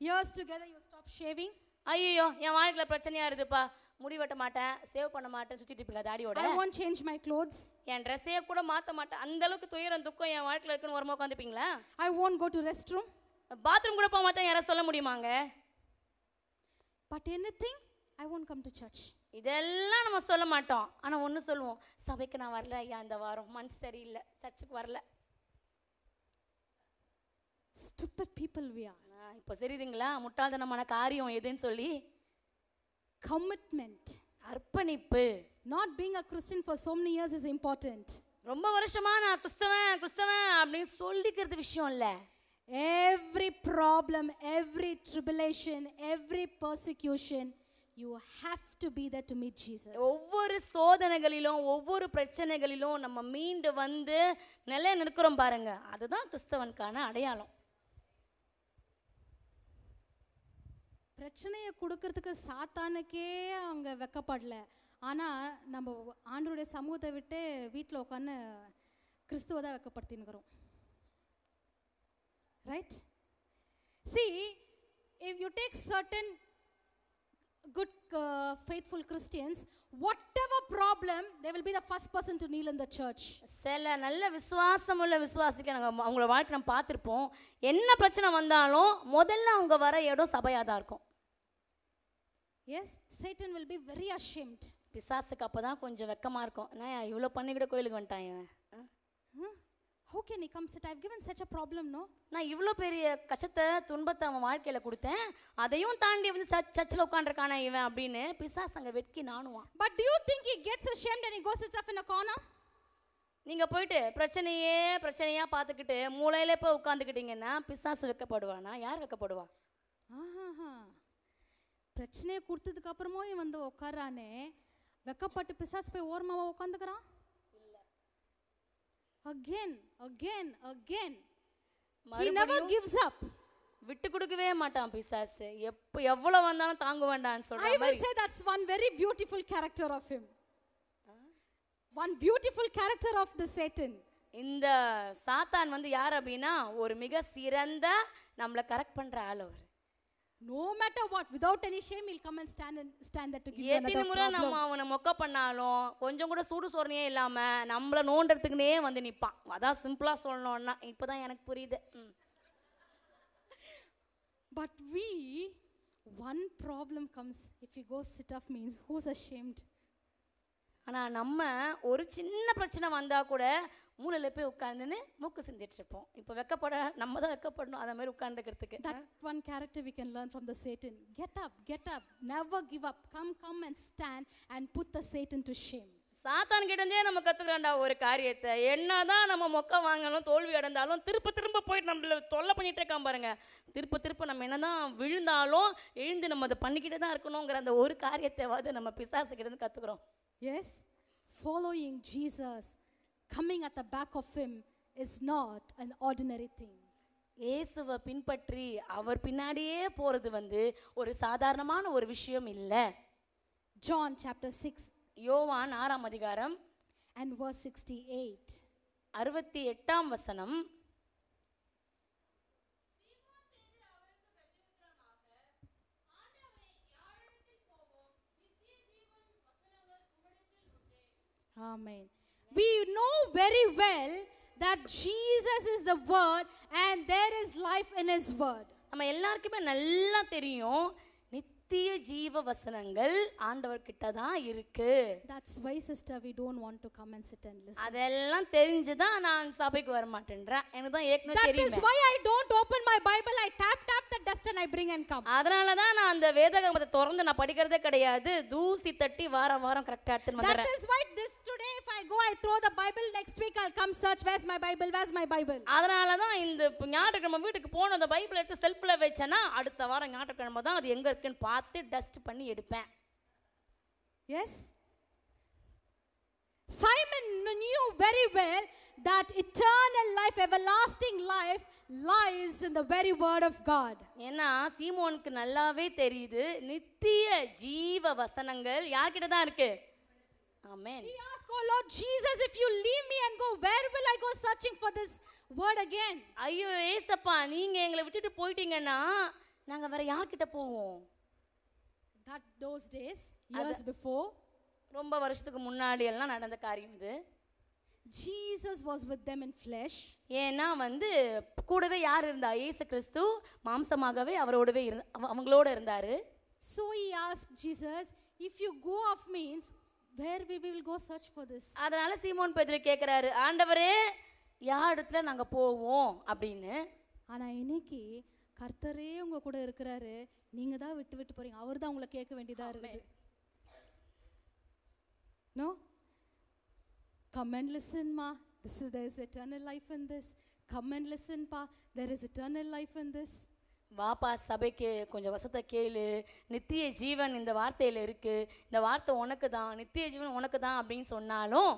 Years together you stop shaving. ஐயோ என் வாழ்க்கையில பிரச்சனையா இருக்குப்பா, முடி வெட்ட மாட்டேன், சேவ் பண்ண மாட்டேன், சுத்திட்டு இருப்பீங்க தாடியோட. I won't change my clothes. என் ட்ரெஸ்ஸே கூட மாற்ற மாட்டேன், அந்த அளவுக்கு துயரம் துக்கம் என் வாழ்க்கையில் இருக்குன்னு ஓரமாக உட்காந்துப்பீங்களா? I won't go to restroom. Bathroom கூட போக மாட்டேன், யாராவது சொல்ல முடியுமாங்க? But anything, I won't come to church. இதெல்லாம் நம்ம சொல்ல மாட்டோம், ஆனால் ஒன்று சொல்லுவோம், சபைக்கு நான் வரல ஐயா, இந்த வாரம் மனசு சரியில்லை, சர்ச்சுக்கு வரல. Stupid people we are. இப்போ சரிதுங்களா முட்டாள்தனமான காரியம் எதுன்னு சொல்லி? Commitment. அர்ப்பணிப்பு. Not being a Christian for so many years is important. ரொம்ப வருஷமா நான் கிறிஸ்தவன் அப்படின்னு சொல்லிக்கிறது விஷயம் இல்ல. Every problem, every tribulation, every persecution, you have to be there to meet Jesus. ஒவ்வொரு சோதனைகளிலும் ஒவ்வொரு பிரச்சனைகளிலும் நம்ம மீண்டு வந்து நிலை நிற்கிறோம் பாருங்க, அதுதான் கிறிஸ்தவனுக்கான அடையாளம். பிரச்சனையை கொடுக்கறதுக்கு சாத்தானுக்கே அவங்க வெக்கப்படல. ஆனால் நம்ம ஆண்டவருடைய சமூகத்தை விட்டு வீட்டில் உட்காந்து கிறிஸ்துவ தான் வெக்கப்படுத்தினுக்கிறோம். Right? See, if you take certain good faithful Christians, whatever problem, they will be the first person to kneel in the church. சில நல்ல விசுவாசமுள்ள விசுவாசிக்க நாங்கள் அவங்களோட வாழ்க்கை நம்ம பார்த்துருப்போம். என்ன பிரச்சனை வந்தாலும் முதல்ல அவங்க வர இடம் சபையாக தான் இருக்கும். Yes, Satan will be very ashamed. பிசாசுக்கு அப்போ தான் கொஞ்சம் வெக்கமாக இருக்கும். நான் இவ்வளோ பண்ணி கூட கோயிலுக்கு வந்துட்டான் இவன். How can he come sit? I've given such a problem, no? நான் இவ்வளோ பெரிய கஷ்டத்தை துன்பத்தை அவன் வாழ்க்கையில் கொடுத்தேன், அதையும் தாண்டி வந்து சர்ச்சில் உட்காந்துருக்கானே இவன் அப்படின்னு பிசாசு அங்கே வெட்கி நானுவான். But do you think he gets ashamed and he goes sits up in a corner? நீங்கள் போயிட்டு பிரச்சனையாக பார்த்துக்கிட்டு மூளையில போய் உட்காந்துக்கிட்டீங்கன்னா பிசாசு வெக்கப்படுவானா? யார் வெக்கப்படுவா? பிரச்சனையை கொடுத்ததுக்கு அப்புறமும் இவன் வந்து உட்காரானே, வெக்கப்பட்டு பிசாசு போய் ஓரமாக உட்காந்துக்கிறான். Again. He never gives up. விட்டு கொடுக்கவே மாட்டான் பிசாசு. எவ்வளவு வந்தாலும் தாங்க வேண்டாம்னு சொல்ற I will மாதிரி. say that's one very beautiful character of him. One beautiful character of the Satan. இந்த சாத்தான் வந்து யார் அப்படின்னா ஒரு மிக சிறந்த நம்மளை கரெக்ட் பண்ற ஆள் அவர். No matter what, without any shame, he'll come and stand there to give you another எத்தனை முறை problem. நம்ம அவனை மொக்க பண்ணாலும் கொஞ்சம் கூட சூடு சோரணையே இல்லாம நம்மள நோண்டறதுக்குனே வந்து நிப்பான். அதான் சிம்பிளா சொல்லணும்னா இப்பதான் எனக்கு புரியுது. But one problem comes if he goes sit off means who's ashamed? ஆனா நம்ம ஒரு சின்ன பிரச்சனை வந்தா கூட மூளையில போய் உட்கார்ந்துன்னு மூக்கு சிந்திட்டு இருப்போம். இப்போ வெக்கப்பட நம்ம தான் வெக்கப்படணும் அத மாதிரி உட்கார்ந்துக்கிறதுக்கு. That one character we can learn from the Satan. Get up, never give up. Come and stand and put the Satan to shame. சாத்தான் கிட்டே நம்ம கத்துக்கிறோம்டா ஒரு காரியத்தை. என்னதான் நம்ம மொக்க வாங்கணும் தோல்வி அடைந்தாலும் திரும்ப போயிட்டு நம்மள தொல்லை பண்ணிட்டே இருக்கான் பாருங்க. திரும்ப நம்ம என்னதான் விழுந்தாலும் எழுந்து நம்ம அதை பண்ணிக்கிட்டே தான் இருக்கணுங்கிற அந்த ஒரு காரியத்தை நம்ம பிசாசு கிட்ட இருந்து கத்துக்கிறோம். Yes, following Jesus, coming at the back of him is not an ordinary thing. இயேசுவை பின்பற்றி அவர் பின்னாடியே போறது ஒரு சாதாரணமான ஒரு விஷயம் இல்ல. John chapter 6 யோவான் 6ஆம் அதிகாரம் and verse 68. 68ஆம் வசனம். Amen. We know very well that Jesus is the word and there is life in his word. நம்ம எல்லாருக்குமே நல்லா தெரியும் நித்திய ஜீவ வசனங்கள் ஆண்டவர் கிட்ட தான் இருக்கு. That's why sister we don't want to come and sit and listen. அதெல்லாம் தெரிஞ்சு தான் நான் சபைக்கு வர மாட்டேன்றேன். எனக்கு தான் ஏற்கனவே தெரியும். That is why I don't open my Bible. I tap the dust and I bring and come. அதனால தான் நான் அந்த வேதாகமத்தை திறந்து நான் படிக்கிறதே கிடையாது. தூசி தட்டி வாரம் கரெக்ட்டா எடுத்து வந்துறேன். That is why this today if I go I throw the Bible, next week I'll come search where's my Bible. அதனால தான் இந்த ஞாயிற்றுக்கிழமை வீட்டுக்கு போன அந்த பைபிள் எடுத்து செல்ஃப்ல வெச்சேனா அடுத்த வாரம் ஞாயிற்றுக்கிழமை தான் அது எங்க இருக்குன்னு பார்த்து டஸ்ட் பண்ணி எடுப்பேன். Yes, Simon knew very well that eternal life, everlasting life lies in the very word of God. ஏன்னா சீமோனுக்கு நல்லாவே தெரியுது நித்திய ஜீவ வசனங்கள் யார்கிட்ட தான் இருக்கு. Amen. He asked, "Oh Lord Jesus, if you leave me and go, where will I go searching for this word again?" ஐயோ ஏசப்பா நீங்க எங்களை விட்டுட்டு போயிட்டீங்கன்னா நாங்க வேற யார்கிட்ட போவோம்? That those days, years before, ரொம்ப வருஷத்துக்கு முன்னாடி எல்லாம் நடந்த காரியம் இது. Jesus was with them in flesh. ஏன்னா கூடவே யார் இருந்தா? இயேசு கிறிஸ்து மாம்சமாகவே அவரோடவே அவங்களோட இருந்தாரு. So he asked Jesus, "If you go off means where we will go search for this?" அதனால சீமோன் பேதுரு கேக்குறாரு, ஆண்டவரே யார் இடத்துல நாங்க போவோம் அப்படின்னு. ஆனா இன்னைக்கு கர்த்தரே உங்க கூட இருக்கிறாரு, நீங்க தான் விட்டு போறீங்க. அவர் தான் உங்களை கேட்க வேண்டியதா இருக்குது. No? Come and listen, ma. There is eternal life in this. Come and listen, pa. There is eternal life in this. வாப்பா சபைக்கு கொஞ்சம் வசத்தை கேளு, நித்திய ஜீவன் இந்த வார்த்தையில் இருக்கு, இந்த வார்த்தை உனக்கு தான், நித்திய ஜீவன் உனக்கு தான் அப்படின்னு சொன்னாலும்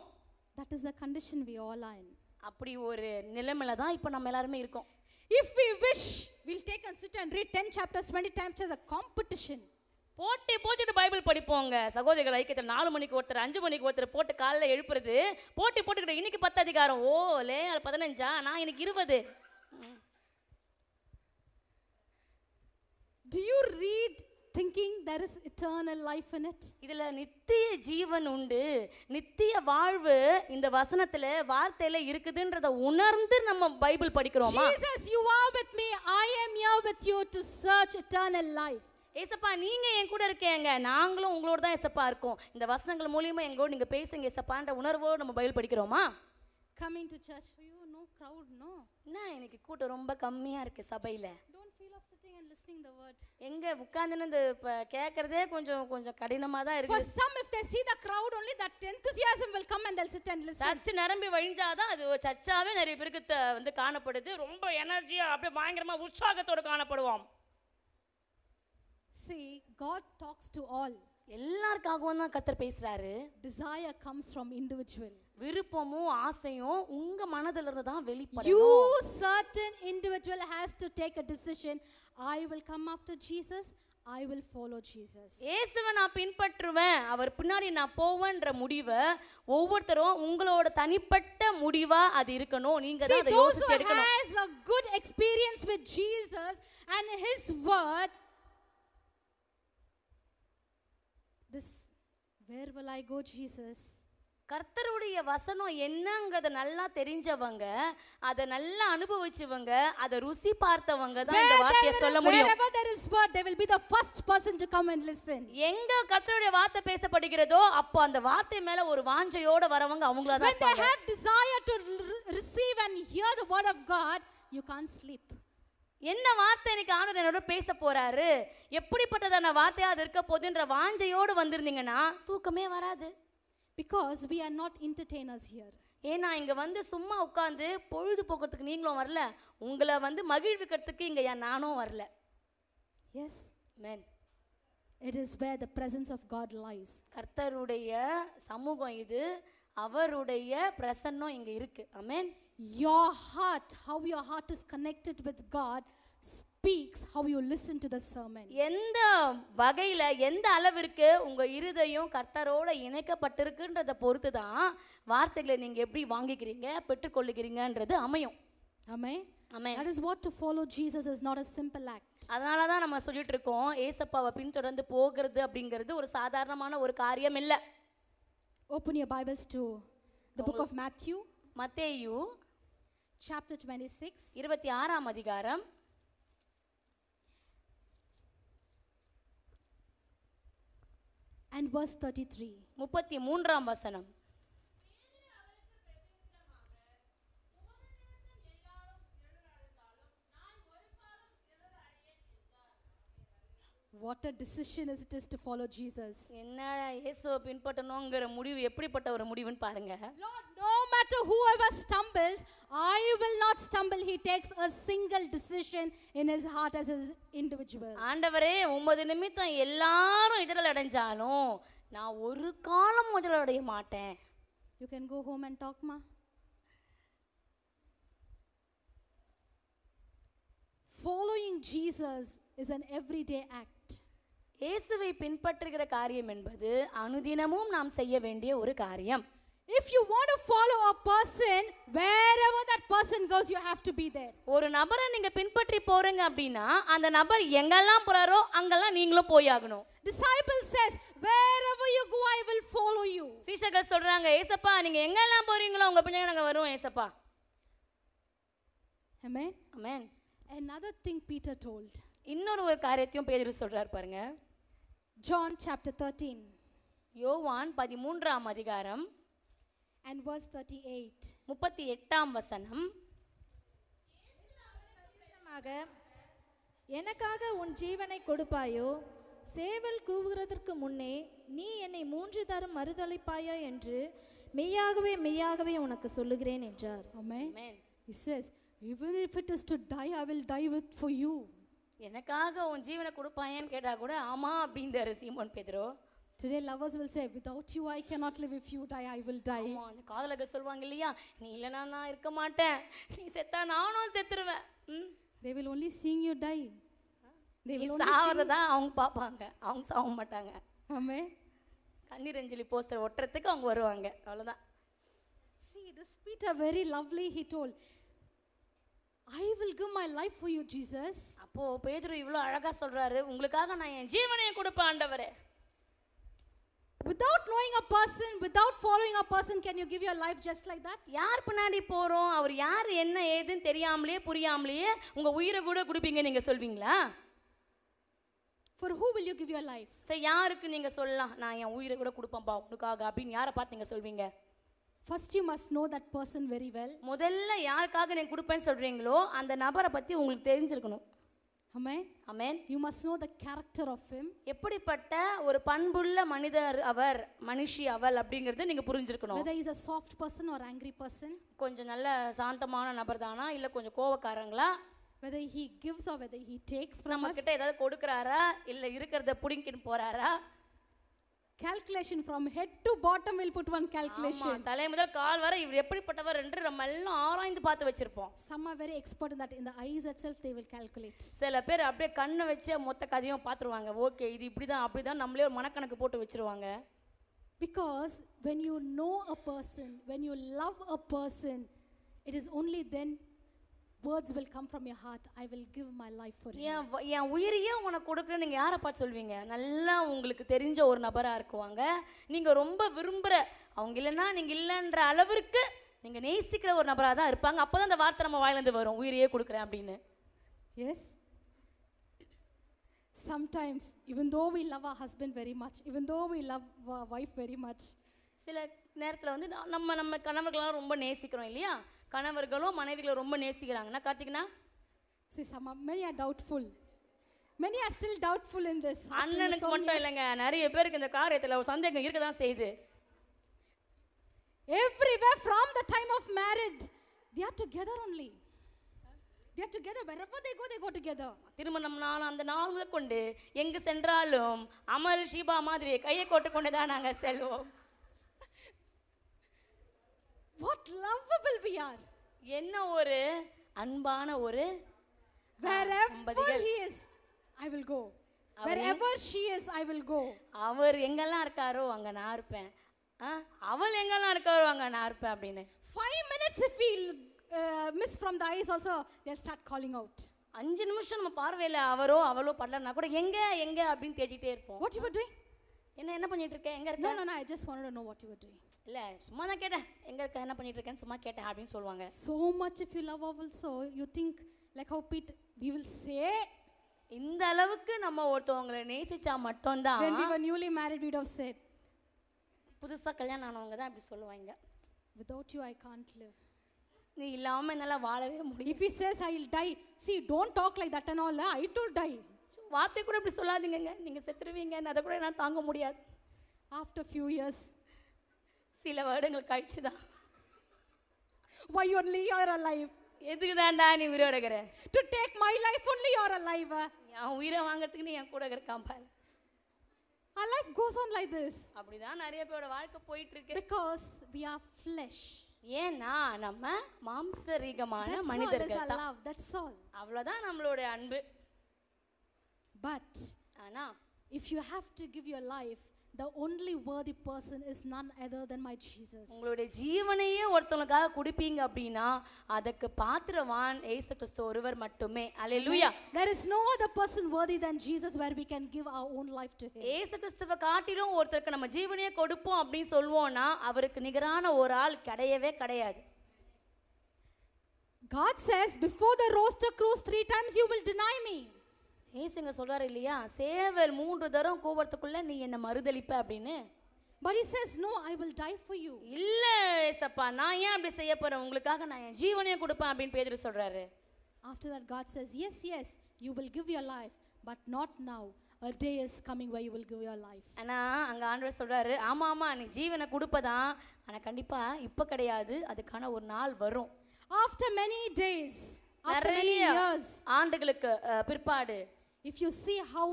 that is the condition we all are in. அப்படி ஒரு நிலைமையில தான் இப்போ நம்ம எல்லாருமே இருக்கோம். If we wish, we'll take and sit and read 10 chapters 20 times as a competition. போட்டுட்டு பைபிள் படிப்போங்க சகோதரிகள் ஐக்கியத்தில் 4 மணிக்கு ஒருத்தர் 5 மணிக்கு ஒருத்தர் போட்டு காலையில் எழுப்புறது, போட்டுக்கிட்டு இன்னைக்கு 10 அதிகாரம், ஓ லே 15, நான் இன்னைக்கு 20. Do you read thinking there is eternal life in it? இதுல நித்திய ஜீவன் உண்டு, நித்திய வாழ்வு இந்த வசனத்துல வார்த்தையில இருக்குதுன்றத உணர்ந்து நம்ம Bible படிக்கிறோமா? Jesus, you are with me, I am here with you to search eternal life. ஏசப்பா நீங்க என் கூட இருக்கீங்க, நாங்களும் உங்களோட தான் ஏசப்பா இருக்கோம், இந்த வசனங்கள் மூலமா எங்களோட நீங்க பேசுங்க ஏசப்பான்ற உணர்வோடு நம்ம Bible படிக்கிறோமா? Coming to church, no crowd, no. என்ன இன்னைக்கு கூட்டம் ரொம்ப கம்மியா இருக்கு சபையில. Don't feel of sitting and listening the word. எங்க உட்கார்ந்துன்னு இந்த கேக்குறதே கொஞ்சம் கடினமா தான் இருக்கு. For some, if they see the crowd only, that enthusiasm will come and they'll sit and listen. Church நிரம்பி வழிஞ்சாதான் அது சர்ச்சாவே நிறைய பேருக்கு வந்து காணப்படுது, ரொம்ப எனர்ஜியா அப்படியே பயங்கரமா உற்சாகத்தோட காணப்படுவோம். See, God talks to all. எல்லாருக்காகவும் தான் கர்த்தர் பேசுறாரு. Desire comes from individual. விருப்பமும் ஆசையும் உங்க மனதில இருந்து தான் வெளிப்படணும். You certain individual has to take a decision. I will come after Jesus. I will follow Jesus. இயேசுவை நான் பின்பற்றுவேன், அவர் பின்னாடி நான் போவேன்ற முடிவை ஒவ்வொருத்தரும் உங்களோட தனிப்பட்ட முடிவா அது இருக்கணும். நீங்க தான் அதை யோசிச்சு எடுக்கணும். Those who has a good experience with Jesus and his word, this, where will I go, Jesus? கர்த்தருடைய வசனம் என்னங்கறத நல்லா தெரிஞ்சவங்க, அதை நல்லா அனுபவிச்சவங்க, அதை ருசி பார்த்தவங்க தான் இந்த வார்த்தையை சொல்ல முடியும். Wherever there is word, they will be the first person to come and listen. எங்க கர்த்தருடைய வார்த்தை பேசப்படுகிறதோ அப்போ அந்த வார்த்தை மேல ஒரு வாஞ்சையோட வரவங்க அவங்களா தான் இருப்பாங்க. When they have desire to receive and hear the word of God, you can't sleep. என்ன வார்த்தை எனக்கு ஆண்டவர் என்னோட பேச போறாரு, எப்படிப்பட்டதான வார்த்தையா அது இருக்க போகுதுன்ற வாஞ்சையோடு வந்திருந்தீங்கன்னா தூக்கமே வராது. Because we are not entertainers here. ஏன்னா இங்க வந்து சும்மா உட்கார்ந்து பொழுது போக்குறதுக்கு நீங்களும் வரல, உங்களை வந்து மகிழ்விக்கிறதுக்கு இங்க நானும் வரல. Yes. Amen. It is where the presence of God lies. கர்த்தருடைய சமூகம் இது, அவருடைய பிரசன்னம் இங்க இருக்கு. ஆமென். Your heart, how your heart is connected with God, speaks how you listen to the sermon. எந்த வகையில எந்த அளவிற்கு உங்க இருதயம் கர்த்தரோட இணைக்கப்பட்டிருக்குன்றத பொறுத்து தான் வார்த்தைகளை நீங்க எப்படி வாங்கிக்கிறீங்க பெற்றுக்கொள்ளுகிறீங்கன்றது அமையும். Amen. Amen. That is what to follow Jesus is not a simple act. அதனால தான் நம்ம சொல்லிட்டு இருக்கோம் ஏசப்பாவை பின்தொடர்ந்து போகிறது அப்படிங்கிறது ஒரு சாதாரணமான ஒரு காரியம் இல்ல. Open your Bibles to the book of Matthew, மத்தேயு chapter 26. 26ஆம் அதிகாரம் and verse 33. 33ஆம் வசனம். What a decision it is to follow Jesus. என்னடா இயேசுவை பின்பற்றணும்ங்கற முடிவு எப்படிப்பட்ட ஒரு முடிவுன்னு பாருங்க. Lord, no matter whoever stumbles, I will not stumble. He takes a single decision in his heart as his individual. ஆண்டவரே உமது நிமித்தம் எல்லாரும் இடறல் அடைஞ்சாலும் நான் ஒரு காலம் இடறல் அடைய மாட்டேன். You can go home and talk, ma. Following Jesus is an everyday act. இயேசுவை பின்பற்றுகிற காரியம் என்பது அனுதினமும் நாம் செய்ய வேண்டிய ஒரு காரியம். If you want to follow a person, wherever that person goes, you have to be there. ஒரு நபரை நீங்க பின்பற்றி போறீங்க அப்படின்னா அந்த நபர் எங்கெல்லாம் போறாரோ அங்கெல்லாம் நீங்களும் போய் ஆகணும். Disciple says, wherever you go, I will follow you. சீஷர்கள் சொல்றாங்க ஏசப்பா நீங்க எங்கெல்லாம் போறீங்களோ உங்க பின்னாடி நாங்க வருவோம் ஏசப்பா. Amen. Amen. Another thing Peter told. இன்னொரு ஒரு காரியத்தையும் பேதுரு சொல்றார் பாருங்க. John chapter 13 யோவான் 13ஆம் அதிகாரம் and verse 38. 38ஆம் வசனம். எனக்காக உன் ஜீவனை கொடுப்பாயோ, சேவல் கூவுகிறதற்கு முன்னே நீ என்னை 3 தரம் மறுதலிப்பாயா என்று மெய்யாகவே மெய்யாகவே உனக்கு சொல்லுகிறேன் என்றார். Amen. Amen. He says, even if it is to die, I will die with for you. எனக்காக உன் ஜீவனை கொடுப்பாயேன்னு கேட்டா கூட ஆமா அப்படின்றாரு சீமோன் பேதுரு. Today lovers will say, without you I cannot live. If you die, I will die. ஆமா, அந்த காதலர்கள் சொல்வாங்க இல்லையா, நீ இல்லைனா நான் இருக்க மாட்டேன், நீ செத்தா நானும் செத்துருவேன். They will only seeing you die. They நீ will only சாவறதா அவங்க பார்ப்பாங்க, அவங்க சாவ மாட்டாங்க. Amen. கண்ணீர் அஞ்சலி போஸ்டர் ஒட்டுறதுக்கு அவங்க வருவாங்க, அவ்வளவுதான். See, this Peter very lovely, he told, I will give my life for you, Jesus. அப்போ பேதுரு இவ்வளவு அழகா சொல்றாரு, உங்களுக்காக நான் என் ஜீவனையே கொடுப்பேன் ஆண்டவரே. Without knowing a person, without following a person, can you give your life just like that? யார் பின்னாடி போறோம், அவர் யார் என்ன ஏதுன்னு தெரியாமலே புரியாமலேயே உங்க உயிரை கூட கொடுப்பீங்க நீங்க சொல்வீங்களா? For who will you give your life? சரி, யாருக்கு நீங்க சொல்லலாம் நான் என் உயிரை கூட கொடுப்பேன்பா உனக்காக அப்படின்னு யாரை பார்த்து நீங்க சொல்வீங்க? First you must know that person very well. முதல்ல யாருக்காக நீங்க கொடுப்பேன்னு சொல்றீங்களோ அந்த நபரை பத்தி உங்களுக்கு தெரிஞ்சிருக்கணும். Amen. Amen. You must know the character of him. எப்படிப்பட்ட ஒரு பண்புள்ள மனிதர் அவர், மனுஷி அவள் அப்படிங்கறத நீங்க புரிஞ்சிருக்கணும். Whether he is a soft person or angry person. கொஞ்சம் நல்ல சாந்தமான நபர் தானா இல்ல கொஞ்சம் கோவக்காரங்களா? Whether he gives or whether he takes from நம்ம us. கிட்ட ஏதாவது கொடுக்கறாரா இல்ல இருக்கிறத புடிங்கிட்டு போறாரா? Calculation from head to bottom will put one calculation. ஆமா, தலை முதல் கால் வரை இவர் எப்படிப்பட்டவர் என்று நம்ம எல்லாம் ஆராய்ந்து பார்த்து வச்சிருப்போம். Some are very expert in that. In the eyes itself they will calculate. சில பேர் அப்படியே கண்ணை வச்சு மொத்த கதையும் பார்த்துருவாங்க. ஓகே இது இப்படிதான் அப்படிதான் நம்மளே ஒரு மனக்கணக்கு போட்டு வச்சிருவாங்க. Because when you know a person, when you love a person, it is only then words will come from your heart. I will give my life for you. என் உயிரையே உனக்கு கொடுக்குறேன் நீங்க யாரை பார்த்து சொல்வீங்க? நல்லா உங்களுக்கு தெரிஞ்ச ஒரு நபரா இருக்குவாங்க, நீங்க ரொம்ப விரும்புற, அவங்க இல்லைன்னா நீங்க இல்லைன்ற அளவிற்கு நீங்க நேசிக்கிற ஒரு நபரா தான் இருப்பாங்க. அப்பதான் அந்த வார்த்தை நம்ம வாயிலிருந்து வரும், உயிரையே கொடுக்குறேன் அப்படின்னு. Yes. Sometimes, even though we love our husband very much, even though we love our wife very much, சில நேரத்தில் வந்து நம்ம கணவர்களெல்லாம் ரொம்ப நேசிக்கிறோம் இல்லையா, கணவர்களும் மனைவிகளை ரொம்ப நேசிக்கிறாங்கன்னா கார்த்திகனா see many are doubtful. Many are still doubtful in this. அண்ணனுக்கு மட்டும் இல்லைங்க, நிறைய பேருக்கு இந்த காரியத்தில் ஒரு சந்தேகம் இருக்க தான் செய்யுது. Everywhere from the time of marriage, they are together only. They are together. Wherever they go together. திருமணம் நாள் அந்த நாள் முதல் கொண்டு எங்கு சென்றாலும் அமல் ஷீபா மாதிரி கையை கோட்டு கொண்டு தான் நாங்கள் செல்வோம். What lovable we are. என்ன ஒரு அன்பான ஒரு Wherever he is, I will go. Wherever she is, I will go. அவர் எங்கெல்லாம் இருக்காரோ அங்க நான் இருப்பேன், அவள் எங்கெல்லாம் இருக்காரோ அங்க நான் இருப்பேன் அப்படின்னு. 5 minutes if we miss from the eyes also, they'll start calling out. 5 நிமிஷம் நம்ம பார்வையில அவரோ அவளோ படலன்னா கூட எங்க எங்க அப்படின்னு தேடிட்டே இருப்போம். What you were doing? என்ன பண்ணிட்டு இருக்க, எங்க இருக்க? No, I just wanted to know what you were doing. இல்ல சும்மா தான் கேட்டேன், எங்க இருக்க என்ன பண்ணிட்டு இருக்கேன்னு சும்மா கேட்டேன் அப்படின்னு சொல்லுவாங்க. So much if you love also, you think like how Peter, we will say, இந்த அளவுக்கு நம்ம ஒருத்தவங்களை நேசிச்சா மட்டும்தான். when we were newly married we would have said, புதுசா கல்யாணம் ஆனவங்க தான் அப்படி சொல்லுவாங்க, without you I can't live. நீ இல்லாம என்னால வாழவே முடியும். If he says I will die, see don't talk like that and all, I too die. வார்த்தை கூட இப்படி சொல்லாதீங்க, நீங்க செத்துருவீங்க, அதை கூட நான் தாங்க முடியாது. After few years, சில வருடங்கள் கழிச்சு தான், why only you are alive? எதுக்கு தான்டா நீ உயிரோட இருக்கிற? To take my life only you are alive. என் உயிரை வாங்குறதுக்கு நீ என் கூட இருக்காம பாரு. Our life goes on like this. அப்படிதான் நிறைய பேரோட வாழ்க்கை போயிட்டு இருக்கு. Because we are flesh. ஏன்னா நம்ம மாம்சரீகமான மனிதர்கள் தான். That's all. அவ்வளவுதான் நம்மளோட அன்பு. But ஆனா if you have to give your life, the only worthy person is none other than my Jesus. உங்களுடைய ஜீவனையே ஒருத்தவங்களுக்காக கொடுப்பீங்க அப்படின்னா அதுக்கு பாத்திரவான் இயேசு கிறிஸ்து ஒருவர் மட்டுமே. அல்லேலூயா. There is no other person worthy than Jesus where we can give our own life to him. இயேசு கிறிஸ்துவை காட்டிலும் ஒருத்தருக்கு நம்ம ஜீவனையே கொடுப்போம் அப்படின்னு சொல்வோம்னா அவருக்கு நிகரான ஒரு ஆள் கிடையவே கிடையாது. God says before the rooster crows 3 times you will deny me. ஏசுங்க சொல்றாரு இல்லையா, சேவல் 3 தரம் கூவறதுக்குள்ள நீ என்ன மறுதலிப்ப அப்படின்னு. But he says no, I will die for you. இல்ல ஏசப்பா, நான் ஏன் அப்படி செய்ய போறேன், உங்களுக்காக நான் என் ஜீவனையே கொடுப்பேன் அப்படின்னு பேதுரு சொல்றாரு. After that God says yes, you will give your life, but not now. a day is coming where you will give your life. ஆனா அங்க ஆண்டவர் சொல்றாரு, ஆமா ஆமா நீ ஜீவனை கொடுப்பதான், ஆனா கண்டிப்பா இப்ப கிடையாது, அதுக்கான ஒரு நாள் வரும். After many days, after many நிறைய years, ஆண்டுகளுக்கு பிற்பாடு if you see how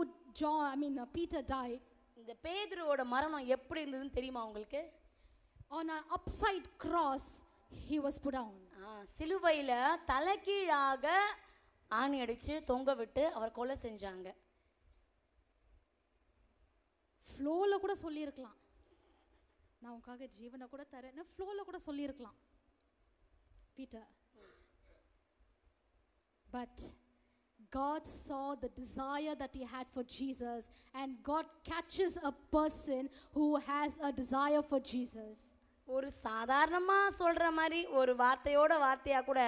Peter died இந்த பேதுருவோட மரணம் எப்படி இருந்ததுன்னு தெரியுமா உங்களுக்கு? on an upside cross, he was put down. சிலுவையில தலைகீழாக ஆணி அடிச்சு தொங்க விட்டு அவர் கொலை செஞ்சாங்க. ஃப்ளோல கூட சொல்லியிருக்கலாம், நான் உனக்காக ஜீவனை கூட தரேன்னு ஃப்ளோல கூட சொல்லியிருக்கலாம் Peter. But God saw the desire that he had for Jesus, and God catches a person who has a desire for Jesus. ஒரு சாதாரணமா சொல்ற மாதிரி ஒரு வார்த்தையோட வார்த்தையா கூட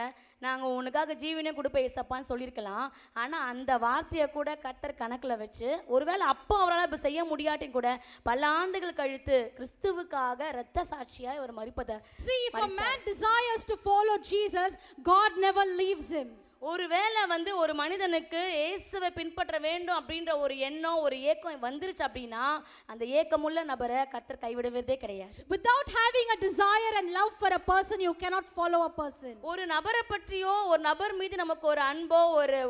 நாங்க உனக்காக ஜீவனே கொடுப்ப ஏசப்பான்னு சொல்லியிருக்கலாம். ஆனா அந்த வார்த்தையை கூட கர்த்தர் கணக்குல வச்சு ஒருவேளை அப்போ அவரால் இப்போ செய்ய முடியாட்டியும் கூட பல ஆண்டுகள் கழித்து கிறிஸ்துவுக்காக இரத்த சாட்சியாய் ஒரு மரிப்பதை. See, if a man desires to follow Jesus, God never leaves him. ஒருவேளை ஒரு மனிதனுக்கு இயேசுவை பின்பற்ற வேண்டும் அப்படின்ற ஒரு எண்ணம் ஒரு ஏக்கம் வந்துருச்சு அப்படின்னா அந்த ஏக்கமுள்ள நபரை கர்த்தர் கைவிடுவதே கிடையாது. Without having a desire and love for a person, you cannot follow a person. ஒரு நபரை பற்றியோ ஒரு நபர் மீது நமக்கு ஒரு அன்போ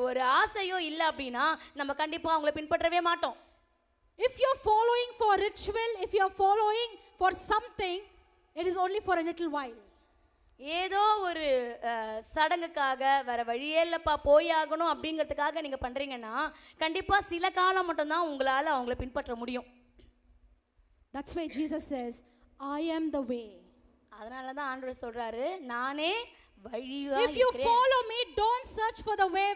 ஒரு ஆசையோ இல்லை அப்படின்னா நம்ம கண்டிப்பா அவங்களை பின்பற்றவே மாட்டோம். If you're following for ritual, if you're following for something, it is only for a little while. ஏதோ ஒரு சடங்குக்காக வேற வழியே இல்லப்பா போயாகணும் அப்படிங்கிறதுக்காக நீங்க பண்றீங்கன்னா கண்டிப்பா சில காலம் மட்டும்தான் உங்களால அவங்களை பின்பற்ற முடியும். That's why Jesus says, I am the way. அதனால தான் ஆண்டவர் சொல்றாரு, நானே வழியா If you follow me, don't search for the way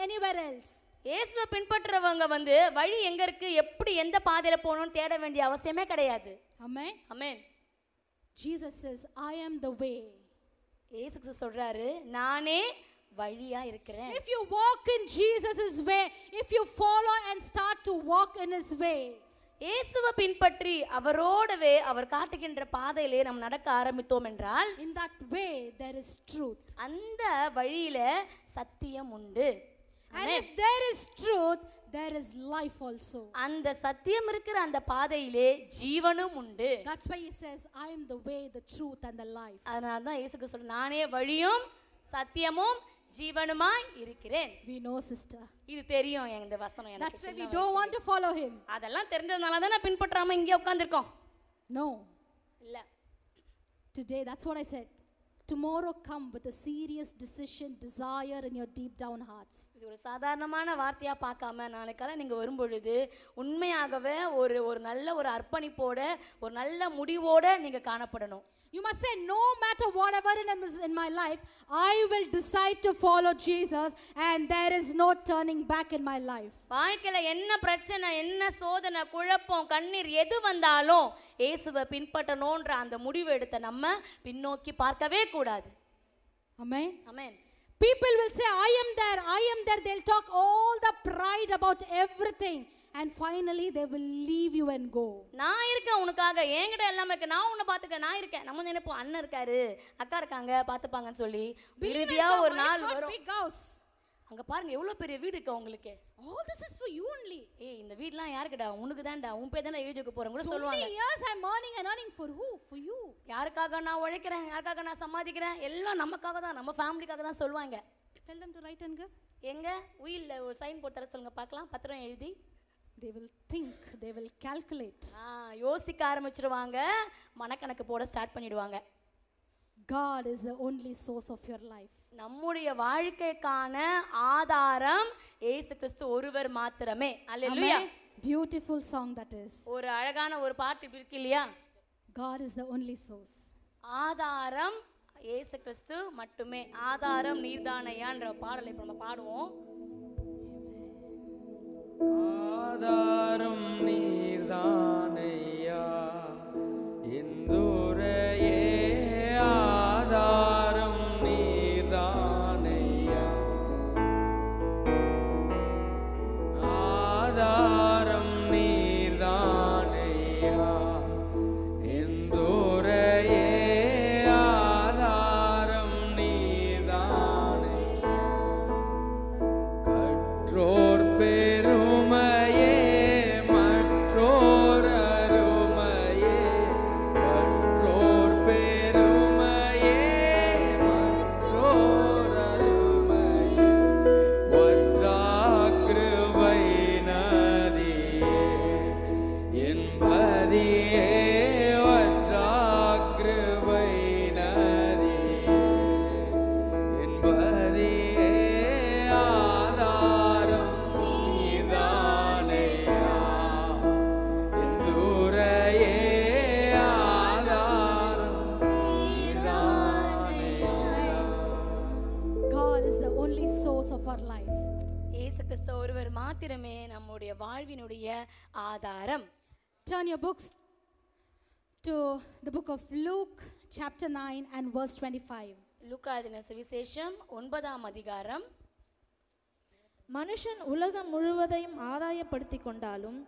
anywhere else. இயேசுவை பின்பற்றவங்க வழி எங்க இருக்கு, எப்படி எந்த பாதையில போகணும்னு தேட வேண்டிய அவசியமே கிடையாது. Amen. Amen. Jesus says, I am the way. இயேசு சொல்றாரு, நானே வழியா இருக்கிறேன். If you walk in Jesus' way, if you follow and start to walk in his way, இயேசுவை பின்பற்றி அவரோடவே அவர் காட்டுகின்ற பாதையிலே நாம் நடக்க ஆரம்பித்தோம் என்றால் in that way there is truth. அந்த வழியில சத்தியம் உண்டு. And if there is truth, there is life also. அந்த சத்தியம் இருக்கிற அந்த பாதையிலே ஜீவனும் உண்டு. That's why he says, I am the way, the truth and the life. அதனால தான் இயேசு சொல்ற, நானே வழியும் சத்தியமும் ஜீவனுமாய் இருக்கிறேன். We know, sister. இது தெரியும் இந்த வசனம் எனக்கு. That's why we don't want to follow him. அதெல்லாம் தெரிஞ்சதனால தான் நான் பின்பற்றாம இங்கே உட்கார்ந்திருக்கோம். No. இல்ல. Today, that's what I said. Tomorrow come with a serious decision, desire in your deep down hearts. இது ஒரு சாதாரணமான வார்த்தையா பார்க்காம நாளைக்கால நீங்க வரும்பொழுது உண்மையாகவே ஒரு நல்ல ஒரு அர்ப்பணிப்போட ஒரு நல்ல முடிவோட நீங்க காணப்படணும். You must say, no matter whatever in my life, I will decide to follow Jesus, and there is no turning back in my life. வாழ்க்கையில என்ன பிரச்சனை, என்ன சோதனை, குழப்பம், கண்ணீர் எது வந்தாலும் இயேசுவை பின்பற்றணும்ன்ற அந்த முடிவு எடுத்த நம்ம பின்னோக்கி பார்க்கவே கூடாது. Amen. Amen. People will say, I am there, I am there. They'll talk all the pride about everything. And finally they will leave you and go. நான் இருக்கேன் உனக்காக, என்கிட்ட எல்லாம் இருக்கு, நான் உன்னை பாத்துக்க, நான் இருக்கேன். நம்ம நினைப்போம் அண்ணன் இருக்காரு, அக்கா இருக்காங்க, பாத்துப்பாங்கன்னு சொல்லி இறுதியா ஒரு நாள் வரும். அங்க பாருங்க எவ்வளவு பெரிய வீடு இருக்கு உங்களுக்கு. All this is for you only. ஏய் இந்த வீட்லாம் யாருக்குடா, உனக்கு தான்டா, உன் பேர் தான எழுதி வைக்க போறேன் கூட சொல்லுவாங்க. So many years I'm earning and earning for who? For you. யாருக்காக நான் உழைக்கிறேன், யாருக்காக நான் சம்பாதிக்கிறேன், எல்லாம் நமக்காக தான், நம்ம ஃபேமிலிக்காக தான் சொல்லுவாங்க. Tell them to write and give. எங்க உயில்ல ஒரு சைன் போட்டு தர சொல்லுங்க பார்க்கலாம், பத்திரம் எழுதி. They will think, they will calculate. யோசிக்க ஆரம்பிச்சிடுவாங்க, மனக்கணக்கு போட ஸ்டார்ட் பண்ணிடுவாங்க. God is the only source of your life. நம்முடைய வாழ்க்கைக்கான ஆதாரம் இயேசு கிறிஸ்து ஒருவர் மாத்திரமே. அல்லேலூயா. Beautiful song that is. ஒரு அழகான ஒரு பாட்டு இருக்கு இல்லையா? God is the only source. ஆதாரம் இயேசு கிறிஸ்து மட்டுமே. ஆதாரம் நீர்தானையான்ற பாடலை இப்ப நம்ம பாடுவோம். ஆதாரம் நீர்தானையா இந்துரையே, ஆதாரம் நீர்தானையா, ஆதாரம் நீர்தானையா இந்துரையே, ஆதாரம் நீர்தானையா, கற்றோர் பெருமையே of our life. இயேசு கிறிஸ்து ஒருவர் மாத்திரமே நம்முடைய வாழ்வினுடைய ஆதாரம். Turn your books to the book of Luke chapter 9 and verse 25. லூக்கா எழுதின சுவிசேஷம் 9ஆம் அதிகாரம். மனுஷன் உலகம் முழுவதையும் ஆதாயப்படுத்தி கொண்டாலும்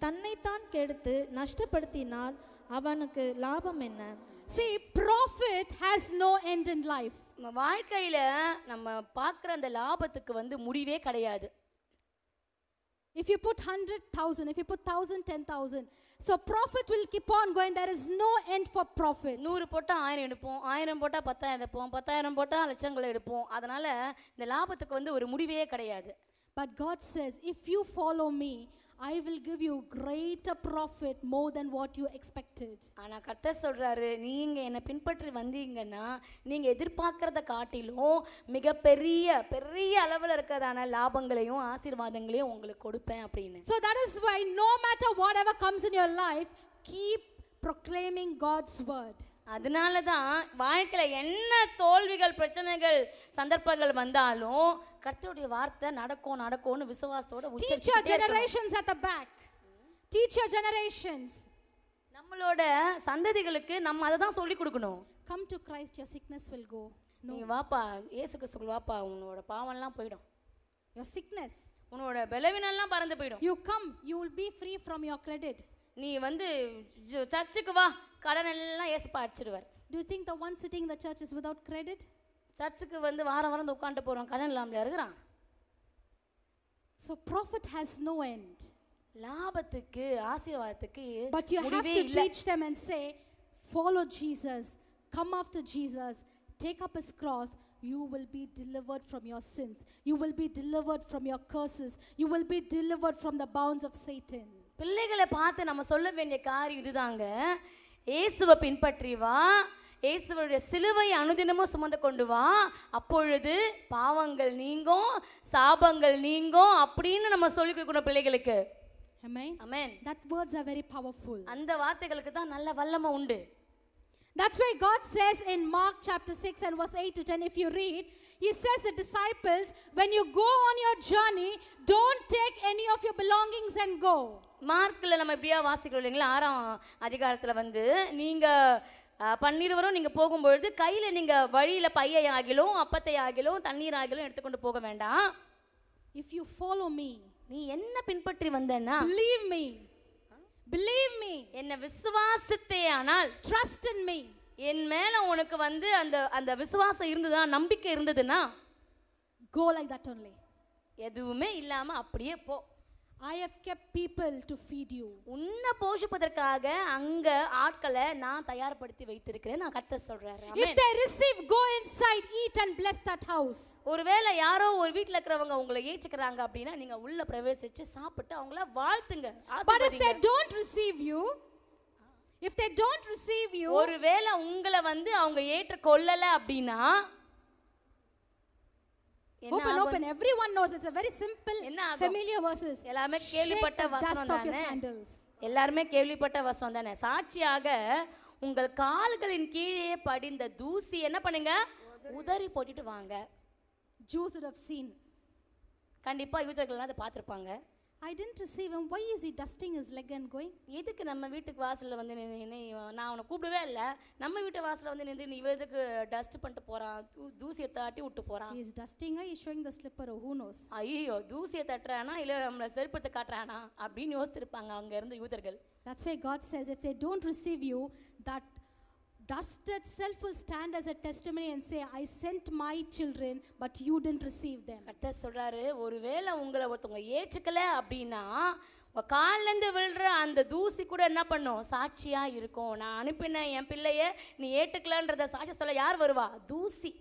தன்னைத்தான் கெடுத்து நஷ்டப்படுத்தினால் அவனுக்கு லாபம் என்ன? See, profit has no end in life. நம்ம வாழ்க்கையில நம்ம பார்க்குற அந்த லாபத்துக்கு வந்து முடிவே கிடையாது. If you put 100,000, if you put 1,000, 10,000, so profit will keep on going. There is no end for profit. 100 போட்டா 1000 எடுப்போம், 1000 போட்டா 10,000 எடுப்போம், 10,000 போட்டா லட்சங்களை எடுப்போம். அதனால இந்த லாபத்துக்கு வந்து ஒரு முடிவே கிடையாது. But God says, if you follow me, I will give you greater profit more than what you expected. ஆனா கர்த்தர் சொல்றாரு, நீங்க என்னை பின்பற்றி வந்தீங்கன்னா நீங்க எதிர்பார்க்கறத காட்டிலும் மிகப்பெரிய பெரிய அளவில் இருக்கிறதான லாபங்களையும் ஆசீர்வாதங்களையும் உங்களுக்கு கொடுப்பேன் அப்படின்னு. So that is why no matter whatever comes in your life, keep proclaiming God's word. அதனால தான் வாழ்க்கையில என்ன தோல்விகள் பிரச்சனைகள் சந்தர்ப்பங்கள் வந்தாலும் கர்த்தருடைய வார்த்தை நடக்கும் நடக்கும்னு விசுவாசத்தோட Teach your generations at the back. Teach your generations. நம்மளோட சந்ததிகளுக்கு நம்ம அதை தான் சொல்லி கொடுக்கணும். Come to Christ, your sickness will go. நீ வாப்பா, இயேசு கிறிஸ்துக்குள் வாப்பா, உன்னோட பாவம்லாம் போயிடும். Your sickness. உன்னோட பலவீனம்லாம் பறந்து போயிடும். You come, you will be free from your credit. நீ வந்து சர்ச்சுக்கு வா, கடன் எல்லாம் ஏசப்பா அடிச்சிடுவார். Do you think the one sitting in the church is without credit? சர்ச்சுக்கு வந்து வாரம் வாரம் உட்காந்து போறோம், கடன் இல்லாமல இருக்கிறான். So profit has no end. லாபத்துக்கு ஆசீர்வாதத்துக்கு But you have to teach them and say, follow Jesus, come after Jesus, take up his cross. You will be delivered from your sins. You will be delivered from your curses. You will be delivered from the bounds of Satan. பிள்ளைகளை பார்த்து நம்ம சொல்ல வேண்டிய காரியம் இதுதாங்க. இயேசுவை பின்பற்றி வா, இயேசுவுடைய சிலுவையை அனுதினமும் சுமந்து கொண்டு வா, அப்பொழுது பாவங்கள் நீங்கும், சாபங்கள் நீங்கும் அப்படின்னு நம்ம சொல்லி கொடுக்கணும் பிள்ளைகளுக்கு. Amen. Amen. That words are very powerful. அந்த வார்த்தைகளுக்கு தான் நல்ல வல்லமை உண்டு. That's why God says in Mark chapter 6 and verse 8 to 10, if you read, he says the disciples, when you go on your journey, don't take any of your belongings and go. மார்க்கில் நம்ம இப்படியா வாசிக்கிறோம் இல்லைங்களா, 6ஆம் அதிகாரத்தில் வந்து நீங்கள் பன்னிருவரும் நீங்கள் போகும்பொழுது கையில் நீங்கள் வழியில் பையை ஆகிலும் அப்பத்தை ஆகிலும் தண்ணீர் ஆகிலும் எடுத்துக்கொண்டு போக வேண்டாம். If you follow me, நீ என்ன பின்பற்றி வந்தேன்னா, believe me, believe me, என்ன விசுவாசித்தே ஆனால், trust in me, என் மேல உனக்கு வந்து அந்த அந்த விசுவாசம் இருந்ததா, நம்பிக்கை இருந்ததுன்னா, go like that only. எதுவுமே இல்லாம அப்படியே போ. I have kept people to feed you. உன்னை போஷிப்பதற்காக அங்க ஆட்களை நான் தயார்படுத்தி வைத்திருக்கிறேன், நான் கர்த்தர் சொல்றாரு. If they receive, go inside, eat and bless that house. ஒருவேளை யாரோ ஒரு வீட்ல இருக்கிறவங்க உங்களை ஏற்றுக்கறாங்க அப்படின்னா நீங்க உள்ள பிரவேசிச்சு சாப்பிட்டு அவங்கள வாழ்த்துங்க. But if they don't receive you, if they don't receive you, ஒருவேளை உங்களை வந்து அவங்க ஏற்றுக்கொள்ளல அப்படின்னா, open, everyone knows, it's a very simple familiar verses. எல்லாமே கேள்விப்பட்ட வசனம் தானே, எல்லாருமே கேள்விப்பட்ட வசனம் தானே. சாட்சியாக உங்கள் கால்களின் கீழே படிந்த தூசி என்ன பண்ணுங்க, உதறி போட்டுட்டு வாங்க. Jews would have seen. கண்டிப்பா யூதர்கள் அதை பார்த்திருப்பாங்க. I didn't receive him. Why is he dusting his leg and going? எதுக்கு நம்ம வீட்டுக்கு வாசல்ல வந்து நான் அவனை கூப்பிடவே இல்லை, நம்ம வீட்டு வாசல்ல வந்து நின்று இவ எதுக்கு டஸ்ட் பண்ணிட்டு போறான், தூசியை தட்டி விட்டு போறான். He is dusting or he is showing the slipper, or who knows? ஐயோ, தூசியை தட்டுறானா இல்லை நம்மளை செருப்பத்தை காட்டுறானா அப்படின்னு யோசிச்சிருப்பாங்க அங்க இருந்து யூதர்கள். That's why God says, if they don't receive you, that dust itself will stand as a testimony and say, I sent my children, but you didn't receive them. கர்த்தர் சொல்றாரு, ஒருவேளை உங்களை ஒருத்தவங்க ஏற்றுக்கல அப்படின்னா உங்க காலிலேருந்து விழுற அந்த தூசி கூட என்ன பண்ணும், சாட்சியா இருக்கும். நான் அனுப்பின என் பிள்ளைய நீ ஏற்றுக்கலன்றத சாட்சி சொல்ல யார் வருவா, தூசி.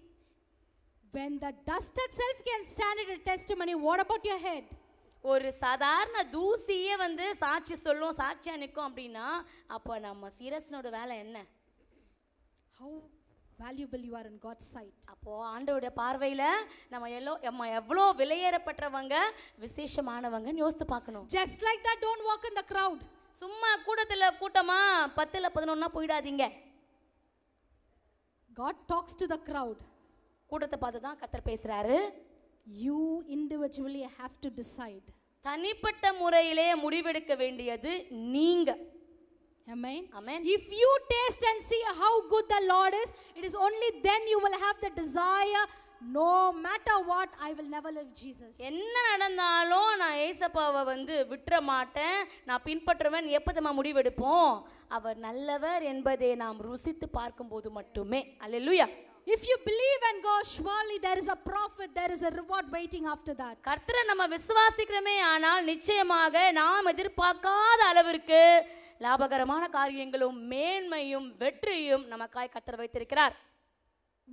When the dust itself can stand as a testimony, what about your head? ஒரு சாதாரண தூசியே வந்து சாட்சி சொல்லும், சாட்சியா நிற்கும் அப்படின்னா அப்போ நம்ம சீரஸ்னோட வேலை என்ன? How valuable you are in God's sight. அப்போ ஆண்டவருடைய பார்வையில நம்ம எவ்வளோ விலையேறப்பட்டவங்க, விசேஷமானவங்கன்னு யோசித்து பார்க்கணும். Just like that, don't walk in the crowd. சும்மா கூட்டமா 10ல் 11 போயிடாதீங்க. God talks to the crowd. கூட்டத்தை பார்த்து தான் கர்த்தர் பேசுறாரு. You individually have to decide. தனிப்பட்ட முறையிலே முடிவெடுக்க வேண்டியது நீங்க. Amen. Amen. If you taste and see how good the Lord is, it is only then you will have the desire, no matter what, I will never leave Jesus. என்ன நடந்தாலும் நான் ஏசப்பாவை விட்டுற மாட்டேன், நான் பின்பற்றுவேன். எப்போதுமா முடிவெடுப்போம்? அவர் நல்லவர் என்பதை நாம் ருசித்து பார்க்கும்போது மட்டுமே. அல்லேலூயா. If you believe and go, surely there is a profit, there is a reward waiting after that. கர்த்தரை நம்ம விசுவாசிக்கிறோமே ஆனால் நிச்சயமாக நாம் எதிர்பார்க்காத அளவிற்கு லாபகரமான காரியங்களும் மேன்மையும் வெற்றியும் நமக்காய் கர்த்தர் வைத்திருக்கிறார்.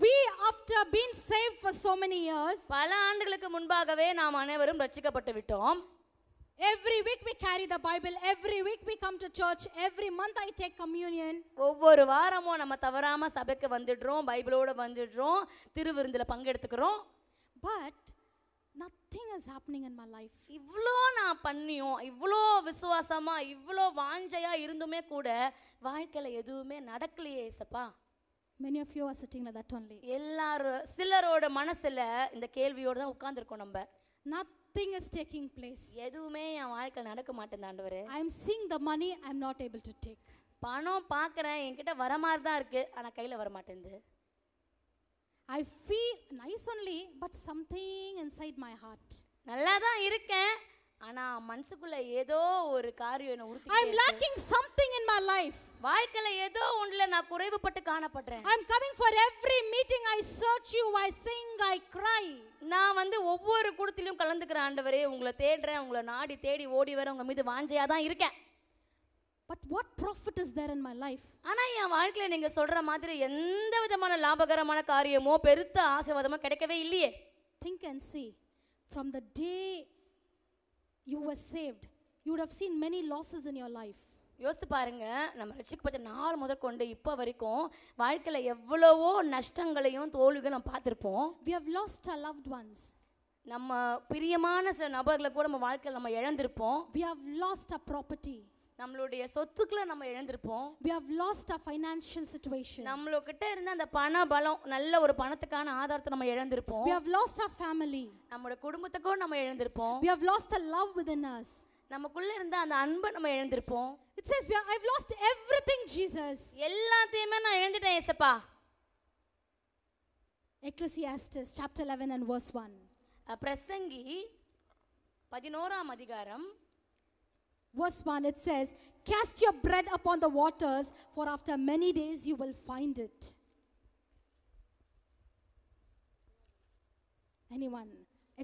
We, after being saved for so many years, பல ஆண்டுகளுக்கு முன்பாகவே நாம் அனைவரும் ரட்சிக்கப்பட்டு விட்டோம். every week we carry the Bible, every week we come to church, every month I take communion. ஒவ்வொரு வாரமும் நம்ம தவறாம சபைக்கு வந்துடுறோம், பைபிளோட வந்துடுறோம், திருவிருந்துல பங்கெடுத்துக்கிறோம். But nothing is happening in my life. இவ்வளோ நான் பண்ணியும், இவ்வளோ விசுவாசமா, இவ்வளோ வாஞ்சையா இருந்துமே கூட வாழ்க்கையில எதுவுமே நடக்கலையே ஏசப்பா. Many of you are sitting like that only. எல்லாரும் சிலரோட மனசுல இந்த கேள்வியோட தான் உட்கார்ந்துருக்கோம் நம்ம. Nothing is taking place. எதுவுமே என் வாழ்க்கையில் நடக்க மாட்டேன் ஆண்டவரே. I am seeing the money, I am not able to take. பணம் பார்க்குறேன், என்கிட்ட வர மாதிரி தான் இருக்கு, ஆனால் கையில் வர மாட்டேங்குது. I feel nice only, but something inside my heart. நல்லா தான் இருக்கேன், ஆனால் மனசுக்குள்ள ஏதோ ஒரு காரியம் என்ன உறுத்தி. I am lacking something in my life. வாழ்க்கையில ஏதோ ஒன்றுல நான் குறைவுபட்டு காணப்படுறேன். I am coming for every meeting, I search you, I sing, I cry. நான் ஒவ்வொரு கூட்டத்திலும் கலந்துக்கிறேன் ஆண்டவரே, உங்களை தேடுறேன், உங்களை நாடி தேடி ஓடி வர உங்க மீது வாஞ்சையா தான் இருக்கேன். But what profit is there in my life? ஆனா என் வாழ்க்கையில நீங்க சொல்ற மாதிரி எந்த விதமான லாபகரமான காரியமோ பெருத்த ஆசீர்வாதமோ கிடைக்கவே இல்லையே. Think and see. From the day you were saved, you would have seen many losses in your life. யோசித்து பாருங்க, நம்ம ரட்சிக்கப்பட்ட நாள் முதற்கொண்டு இப்போ வரைக்கும் வாழ்க்கையில் எவ்வளவோ நஷ்டங்களையும் தோல்விகளையும் நம்ம பார்த்துருப்போம். We have lost our loved ones. நம்ம பிரியமான சில நபர்களை கூட நம்ம வாழ்க்கையில் நம்ம இழந்திருப்போம். We have lost our property. நம்மளுடைய சொத்துக்களை நம்ம இழந்திருப்போம். We have lost our financial situation. நம்மளுக்கிட்ட இருந்த அந்த பண பலம், நல்ல ஒரு பணத்துக்கான ஆதாரத்தை நம்ம இழந்திருப்போம். We have lost our family. நம்மளோட குடும்பத்துக்கும் நம்ம இழந்திருப்போம். We have lost the love within us. நமக்குள்ள இருந்த அந்த அன்பை நம்ம இழந்திருப்போம். It says I've lost everything, Jesus. எல்லாத்தையுமே நான் இழந்துட்டேன் ஏசப்பா. Ecclesiastes chapter 11 and verse 1. பிரசங்கி 11ஆம் அதிகாரம் verse 1, it says, cast your bread upon the waters, for after many days you will find it. Anyone?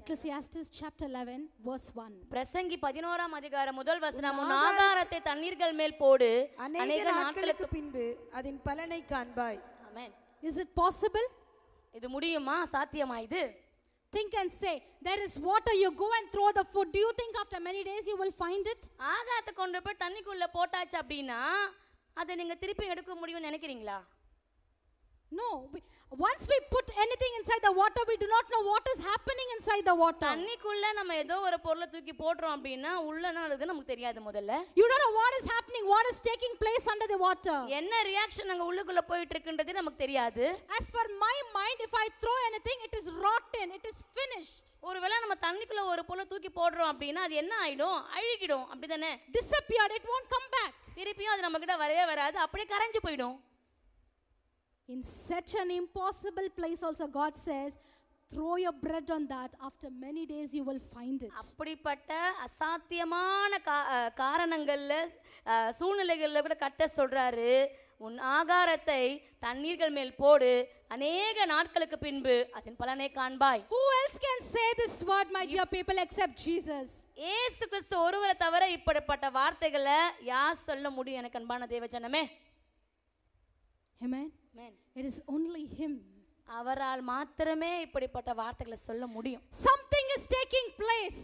Ecclesiastes chapter 11 verse 1. பிரசங்கி 11ஆம் அதிகாரம் முதல் வசனம், உன் ஆகாரத்தை தண்ணீர்கள் மேல் போடு, அநேக நாட்களுக்கு பின்பு அதன் பலனை காண்பாய். ஆமென். Is it possible? இது முடியுமா? சாத்தியமா இது? Think and say, there is water, you go and throw the food. Do you think after many days you will find it? ஆகாரத்தை கொண்டு போய் தண்ணிக்குள்ள போட்டாச்சு அப்படின்னா அதை நீங்க திருப்பி எடுக்க முடியும்னு நினைக்கிறீங்களா? No. Once we put anything inside the water, we do not know what is happening inside the water. தண்ணிக்குள்ள நம்ம ஏதோ ஒரு பொருளை தூக்கி போடுறோம் அப்படின்னா உள்ள என்ன நடக்குது நமக்கு தெரியாது. முதல்ல You don't know what is happening, what is taking place under the water. என்ன ரியாக்ஷன் அங்க உள்ளுக்குள்ள போயிட்டு இருக்குன்றது நமக்கு தெரியாது. As for my mind, if I throw anything, it is rotten, it is finished. ஒருவேளை நம்ம தண்ணிக்குள்ள ஒரு பொருளை தூக்கி போடுறோம் அப்படின்னா அது என்ன ஆயிடும்? அழுகிடும், அப்படிதானே? Disappeared, it won't come back. திருப்பியும் அது நம்ம கிட்ட வரவே வராது, அப்படியே கரைஞ்சு போயிடும். In such an impossible place also, God says, throw your bread on that, after many days you will find it. அப்படிப்பட்ட அசாத்தியமான காரணங்கள்ல சூழ்நிலைகள்ல கூட கர்த்தர் சொல்றாரு, உன் ஆகாரத்தை தண்ணீர்கள் மேல் போடு, அநேக நாட்களுக்கு பின்பு அதன் பலனை காண்பாய். Who else can say this word, my dear people, except Jesus? இயேசு கிறிஸ்து ஒருவரை தவிர இப்படிப்பட்ட வார்த்தைகளை யார் சொல்ல முடியும் எனக்கு அன்பான தேவஜனமே? Amen. Amen. It is only him. அவரால் மாத்திரமே இப்படிப்பட்ட வார்த்தைகளை சொல்ல முடியும். Something is taking place.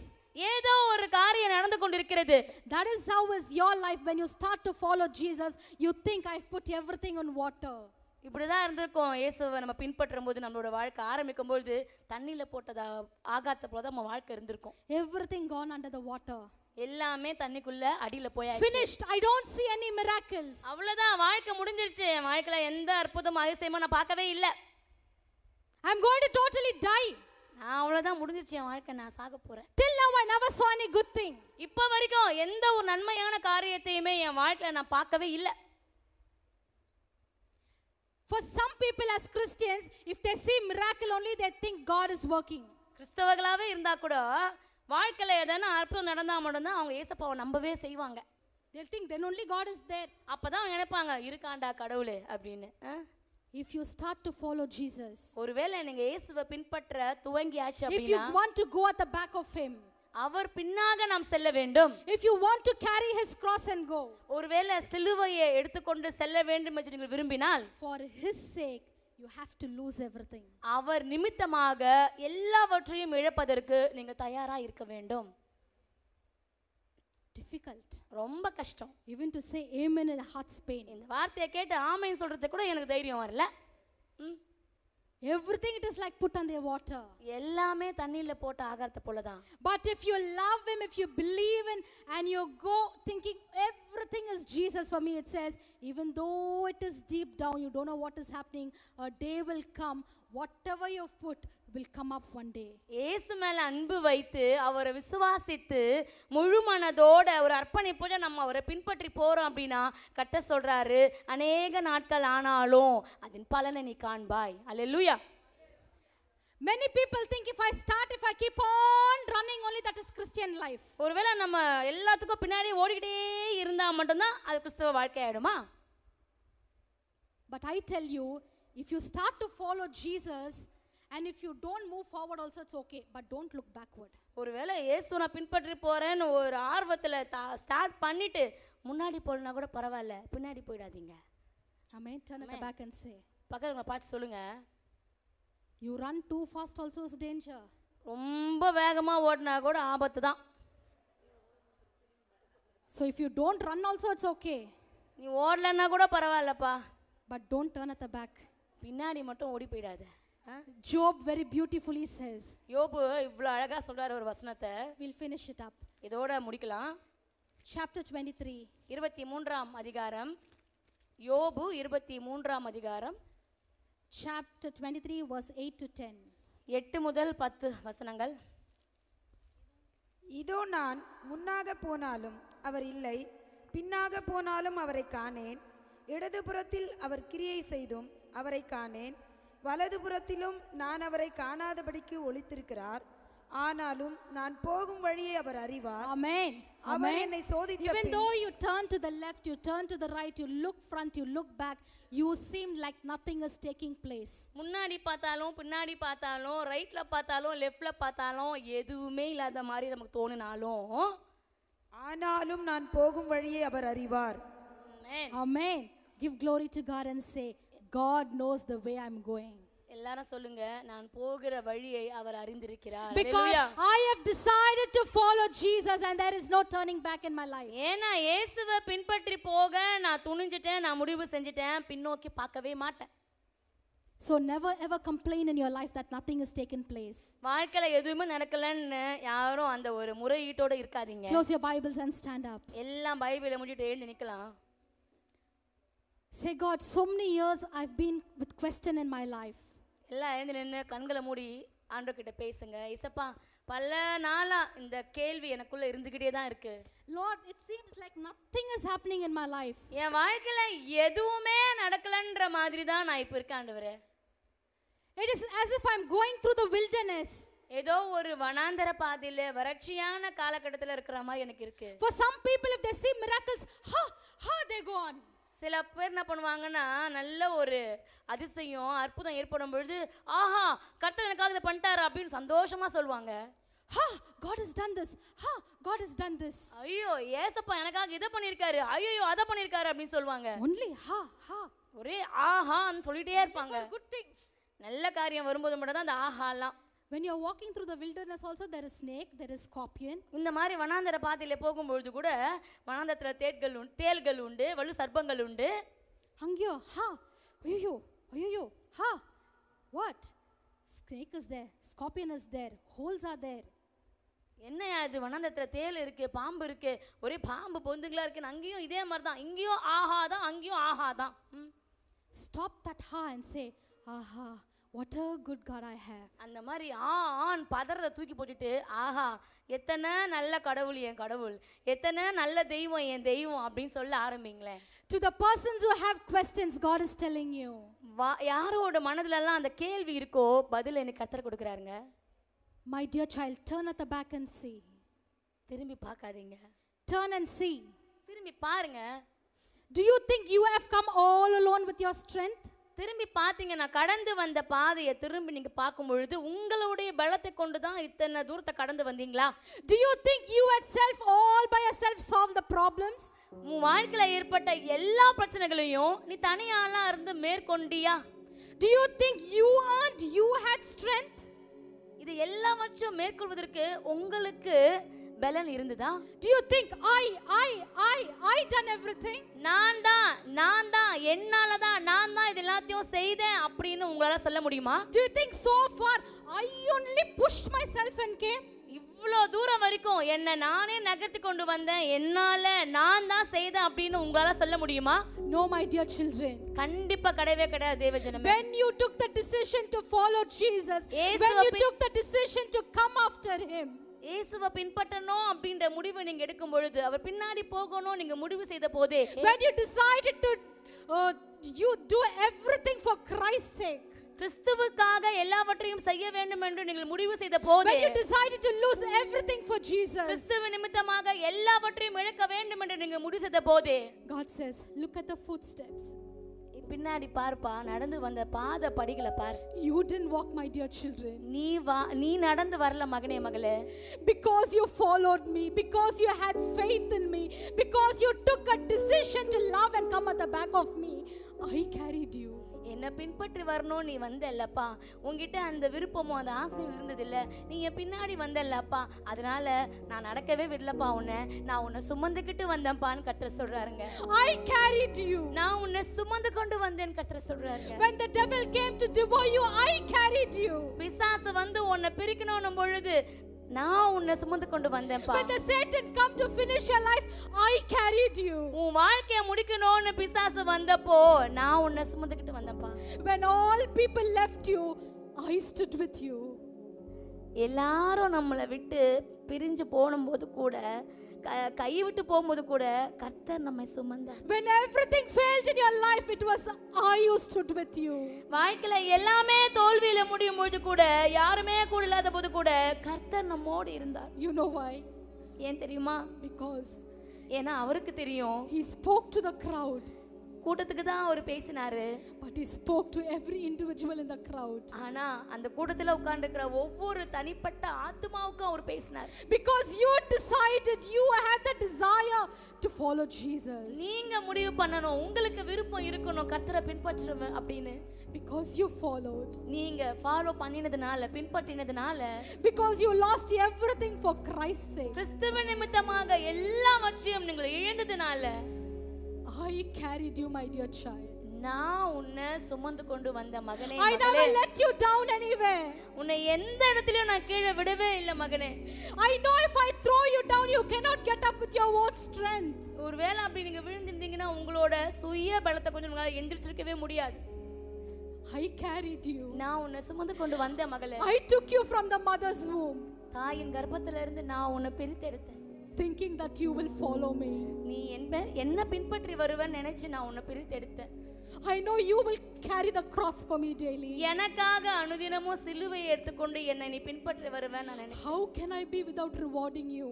ஏதோ ஒரு காரியம் நடந்து கொண்டிருக்கிறது. That is how is your life when you start to follow Jesus. You think I've put everything on water. இப்படிதான் இருந்திருக்கும். இயேசுவை நம்ம பின்பற்றும் போது, நம்மளோட வாழ்க்கை ஆரம்பிக்கும் பொழுது தண்ணியில போட்டதா ஆகாத்த போல நம்ம வாழ்க்கை இருந்திருக்கும். Everything gone under the water. எல்லாமே தண்ணிக்குள்ள அடியில போயாச்சு. Finished. I don't see any miracles. அவ்வளவுதான், வாழ்க்கை முடிஞ்சிருச்சு. என் வாழ்க்கையில எந்த அற்புதம் அதிசயமும் நான் பார்க்கவே இல்லை. I'm going to totally die. நான் அவ்வளவுதான், முடிஞ்சிருச்சு என் வாழ்க்கை, நான் சாக போறேன். Till now I never saw any good thing. இப்போ வரைக்கும் எந்த ஒரு நன்மையான காரியத்தையுமே என் வாழ்க்கையில நான் பார்க்கவே இல்லை. For some people as Christians, if they see miracle only, they think God is working. கிறிஸ்தவர்களாவே இருந்தா கூட வாழ்க்கையில ஏதான அற்புதம் நடந்தா மட்டும்தான் அவங்க ஏசப்பாவை நம்பவே செய்வாங்க. They'll think then only God is there. அப்பதான் நினைப்பாங்க இருக்காண்டா கடவுளே அப்படின்னு. If you start to follow Jesus, ஒருவேளை நீங்க இயேசுவை பின்பற்ற துவங்கியாச்சு if you அப்படின்னா, want to go at the back of him, அவர் பின்னாக நாம் செல்ல வேண்டும். if you want to carry his cross and go, ஒருவேளை சிலுவையை எடுத்துக்கொண்டு செல்ல வேண்டும் என்று நீங்கள் விரும்பினால், for his sake you have to lose everything. அவர் நிமித்தமாக எல்லாவற்றையும் இழப்பதற்கு நீங்க தயாரா இருக்க வேண்டும். Difficult. ரொம்ப கஷ்டம். Even to say amen in a heart's pain. இந்த வார்த்தையை கேட்டு ஆமென் சொல்றது கூட எனக்கு தைரியம் வரல. Everything it is like put on the water. எல்லாமே தண்ணியில போட்ட ஆகாரத்தை போலதான். But if you love him, if you believe in, and you go thinking everything is Jesus, for me it says, even though it is deep down, you don't know what is happening, a day will come, whatever you've put will come up one day. இயேசு மேல அன்பு வைத்து அவரை விசுவாசித்து முழு மனதோட ஒரு அர்ப்பணிப்போட நம்ம அவரை பின்பற்றி போறோம் அப்படின்னா கர்த்தர் சொல்றாரு, அநேக நாட்கள் ஆனாலும் அதன் பலனை நீ காண்பாய். அல்லேலூயா. Many people think if I keep on running only, that is Christian life. ஒருவேளை நம்ம எல்லாத்துக்கும் பின்னாடி ஓடிக்கிட்டே இருந்தா மட்டும்தான் அது கிறிஸ்தவ வாழ்க்கை ஆயிடுமா? But I tell you, if you start to follow Jesus, and if you don't move forward also, it's okay, but don't look backward. ஒருவேளை இயேசு நான் பின்பற்றி போறேன்னு ஒரு ஆர்வத்துல ஸ்டார்ட் பண்ணிட்டு முன்னாடி போனா கூட பரவாயில்ல, பின்னாடி போயிடாதீங்க. Amen. Turn at the back and say, பக்கத்துல பார்த்து சொல்லுங்க, you run too fast also is danger. ரொம்ப வேகமா ஓடினா கூட ஆபத்து தான். So if you don't run also, it's okay, நீ ஓடலன்னா கூட பரவாயில்லப்பா, but don't turn at the back. பின்னாடி மட்டும் ஓடி போயிடாத. Job very beautifully says, யோபு இவ்வளவு அழகா சொல்றாரு ஒரு வசனத்தை. we'll finish it up. இதோட முடிக்கலாம். Chapter 23. 23ஆம் அதிகாரம், யோபு 23ஆம் அதிகாரம், Chapter 23 verse 8 to 10. 8 முதல் 10 வசனங்கள். இதோ நான் முன்னாக போனாலும் அவர் இல்லை, பின்னாக போனாலும் அவரை காணேன். இடதுபுறத்தில் அவர் கிரியை செய்தும் அவரை காணேன், வலதுபுறத்திலும் நான் அவரை காணாதபடிக்கு ஒளித்திருக்கிறார். ஆனாலும் நான் போகும் வழியை அவர் அறிவார். Amen. அவர் என்னை சோதித்த Even bin, though you turn to the left, you turn to the right, you look front, you look back, you seem like nothing is taking place. முன்னாடி பார்த்தாலும் பின்னாடி பார்த்தாலும் ரைட்ல பார்த்தாலும் லெஃப்ட்ல பார்த்தாலும் எதுவுமே இல்லாத மாதிரி நமக்கு தோணினாலும், ஆனாலும் நான் போகும் வழியை அவர் அறிவார். Amen. Give glory to God and say, God knows the way I'm going. எல்லாரும் சொல்லுங்க, நான் போகிற வழியை அவர் அறிந்திருக்கிறார். Because Hallelujah. I have decided to follow Jesus and there is no turning back in my life. ஏன்னா இயேசுவை பின்பற்றி போக நான் துணிஞ்சிட்டேன், நான் முடிவு செஞ்சிட்டேன், பின்னோக்கி பார்க்கவே மாட்டேன். So never ever complain in your life that nothing has taken place. வாழ்க்கையில எதுவுமே நடக்கலன்னு யாரும் அந்த ஒரு முறையீட்டோட இருக்காதீங்க. Close your Bibles and stand up. எல்லாம் பைபிளை முடிட்டு எழுந்து நிக்கலாம். Say, God, so many years I've been with question in my life. எல்லாம் எழுந்து நின்று கண்களை மூடி ஆண்டவர்கிட்ட பேசுங்க. இசப்பா, பல நாளா இந்த கேள்வி எனக்குள்ள இருந்துகிட்டே தான் இருக்கு. Lord, it seems like nothing is happening in my life. என் வாழ்க்கையில எதுவுமே நடக்கலன்ற மாதிரி தான் நான் இப்ப இருக்கேன் ஆண்டவரே. It is as if I'm going through the wilderness. ஏதோ ஒரு வனாந்தர பாதையில வறட்சியான காலகட்டத்துல இருக்கிற மாதிரி எனக்கு இருக்கு. For some people, if they see miracles, they go on. சில பேர் என்ன பண்ணுவாங்கன்னா, நல்ல ஒரு அதிசயம் அற்புதம் ஏற்படும் பொழுது, ஆஹா கர்த்தர் எனக்காக இதை பண்ணிட்டாரு அப்படின்னு சந்தோஷமா சொல்லுவாங்க. God has done this. God has done this. ஐயோ ஏசப்பா எனக்காக இதை பண்ணியிருக்காரு, ஐயோ அதை பண்ணியிருக்காரு அப்படின்னு சொல்லுவாங்க. Only ஒரே ஆஹான்னு சொல்லிட்டே இருப்பாங்க. good things. நல்ல காரியம் வரும்போது மட்டும் தான் அந்த ஆஹாலாம். When you're walking through the wilderness also, there is snake, there is scorpion. இந்த மாதிரி வனாந்தர பாதையில போகும்பொழுது கூட வனாந்தரத்துல தேள்கள் உண்டு, வலு சர்ப்பங்கள் உண்டு. Hangyo, ayyo, what? Snake is there, scorpion is there, holes are there. என்னையா இது, வனாந்தரத்துல தேள் இருக்கு, பாம்பு இருக்கு, ஒரே பாம்பு பொந்துங்களா இருக்கு. அங்கேயும் இதே மாதிரி தான், இங்கேயும் ஆஹாதான், அங்கேயும் ஆஹாதான். Stop that and say, What a good God I have. அந்த மாதிரி ஆன் பதறத தூக்கி போட்டுட்டு ஆஹா எத்தனை நல்ல கடவுள் என் கடவுள், எத்தனை நல்ல தெய்வம் என் தெய்வம் அப்படின்னு சொல்ல ஆரம்பிங்களேன். To the persons who have questions, God is telling you. யாரோட மனதுலலாம் அந்த கேள்வி இருக்கோ பதில் எனக்கு கர்த்தர் கொடுக்குறாருங்க. My dear child, turn at the back and see. திரும்பி பார்க்காதீங்க, Turn and see. திரும்பி பாருங்க. Do you think you have come all alone with your strength? திரும்பி பார்த்தீங்கன்னா கடந்து வந்த பாதையை திரும்பி நீங்க பார்க்கும் பொழுது உங்களுடைய பலத்தை கொண்டு தான் இத்தனை தூரத்தை கடந்து வந்தீங்களா? Do you think you yourself all by yourself solve the problems? உன் வாழ்க்கையில ஏற்பட்ட எல்லா பிரச்சனைகளையும் நீ தனியாலாம் இருந்து மேற்கொண்டியா? Do you think you earned, you had strength? இது எல்லாவற்றையும் மேற்கொள்வதற்கு உங்களுக்கு பலன் இருந்ததா? Do you think I done everything? நான் தான் என்னால தான் நான் தான் இது எல்லாத்தையும் செய்தேன் அப்படின்னு உங்களால சொல்ல முடியுமா? Do you think so far I only pushed myself and came? இவ்வளோ தூரம் வரைக்கும் என்ன நானே நகர்த்தி கொண்டு வந்தேன், என்னால நான் தான் செய்தேன் அப்படின்னு உங்களால சொல்ல முடியுமா? No, my dear children. கண்டிப்பா கிடையவே கிடையாது தேவஜனமே. When you took the decision to follow Jesus, when you took the decision to come after him, இயேசுவை பின்பற்றணும் அப்படின்ற முடிவை நீங்க எடுக்கும் பொழுது, அவர் பின்னாடி போகணும் நீங்க முடிவு செய்த போதே, when you decided to you do everything for Christ's sake, கிறிஸ்துவுக்காக எல்லாவற்றையும் செய்ய வேண்டும் என்று நீங்கள் முடிவு செய்த போதே, when you decided to lose everything for Jesus, கிறிஸ்துவ நிமித்தமாக எல்லாவற்றையும் இழக்க வேண்டும் என்று நீங்க முடிவு செய்த போதே, God says, look at the footsteps. பின்னாடி பார்ப்பா, நடந்து வந்த பாத படிகளை பார். You didn't walk, my dear children. நீ நடந்து வரல மகனே மகளே. Because you followed me, because you had faith in me, because you took a decision to love and come at the back of me, I carried you. என்ன பின்பற்றி வரணும் நீ வந்தல்லப்பா, உங்ககிட்ட அந்த விருப்பமும் அந்த ஆசையும் இருந்தது இல்ல, நீங்க பின்னாடி வந்தல்லப்பா, அதனால நான் நடக்கவே விடலப்பா, நான் உன்னை சுமந்துக்கிட்டு வந்தேன்பான்னு கர்த்தர் சொல்றாருங்க. I carried you. நான் உன்னை சுமந்து கொண்டு வந்தேன் கர்த்தர் சொல்றாருங்க. When the devil came to devour you, I carried you. பிசாசு வந்து உன்னை பிரிக்கணும் பொழுது நான் உன்னை சுமந்து கொண்டு வந்தேன்ப்பா. When the Satan come to finish your life, I carried you. உன் வாழ்க்கையை முடிக்கணும்னு பிசாசு வந்தப்போ நான் உன்னை சுமந்துக்கிட்டு வந்தேன்ப்பா. When all people left you, I stood with you. எல்லாரும் நம்மளை விட்டு பிரிஞ்சு போகும்போது கூட, கை விட்டு போகும்போது கூட கர்த்தர் நம்மை சுமந்தார். When everything failed in your life, it was I who stood with you. வாழ்க்கையில எல்லாமே தோல்வியில முடியும் போது கூட, யாருமே கூட இல்லாத போது கூட கர்த்தர் நம்மோடு இருந்தார். You know why? ஏன் தெரியுமா? Because ஏன்னா அவருக்கு தெரியும். he spoke to the crowd. கூட்டத்துக்கு தான் அவர் பேசினாரு, but he spoke to every individual in the crowd. ஆனா அந்த கூட்டத்துல உட்கார்ந்திருக்கிற ஒவ்வொரு தனிப்பட்ட ஆத்துமாவுக்கும் அவர் பேசினார். Because you decided, you had the desire to follow Jesus. நீங்க முடிவு பண்ணணும், உங்களுக்கு விருப்பம் இருக்கணும் கர்த்தரை பின்பற்றுவேன் அப்படின்னு. Because you followed, நீங்க follow பண்ணினதுனால, பின்பற்றினதுனால, because you lost everything for Christ's sake, கிறிஸ்துவ நிமித்தமாக எல்லாவற்றையும் நீங்கள் இழந்ததுனால, I carried you, my dear child. நான் உன்னை சுமந்து கொண்டு வந்த மகனே I never மகளே. let you down anywhere. உன்னை எந்த இடத்துலயும் நான் கீழே விடவே இல்லை மகனே. I know if I throw you down, you cannot get up with your own strength. ஒருவேளை அப்படி நீங்க விழுந்திருந்தீங்கன்னா உங்களோட சுய பலத்தை கொஞ்சம் உங்களால எந்திரிச்சிருக்கவே முடியாது. I carried you. நான் உன்னை சுமந்து கொண்டு வந்த மகளே. I took you from the mother's womb, தாயின் கர்ப்பத்துல இருந்து நான் உன்னை பிரித்தெடுத்தேன். thinking that you will follow me. நீ என்ன பின்பற்றி வருவேன்னு நினைச்சு நான் உன்னை பிரித்தெடுத்தேன். I know you will carry the cross for me daily. எனக்காக அனுதினமும் சிலுவையை எடுத்துக்கொண்டு என்னை நீ பின்பற்றி வருவேன் நான் நினைச்சேன். How can I be without rewarding you?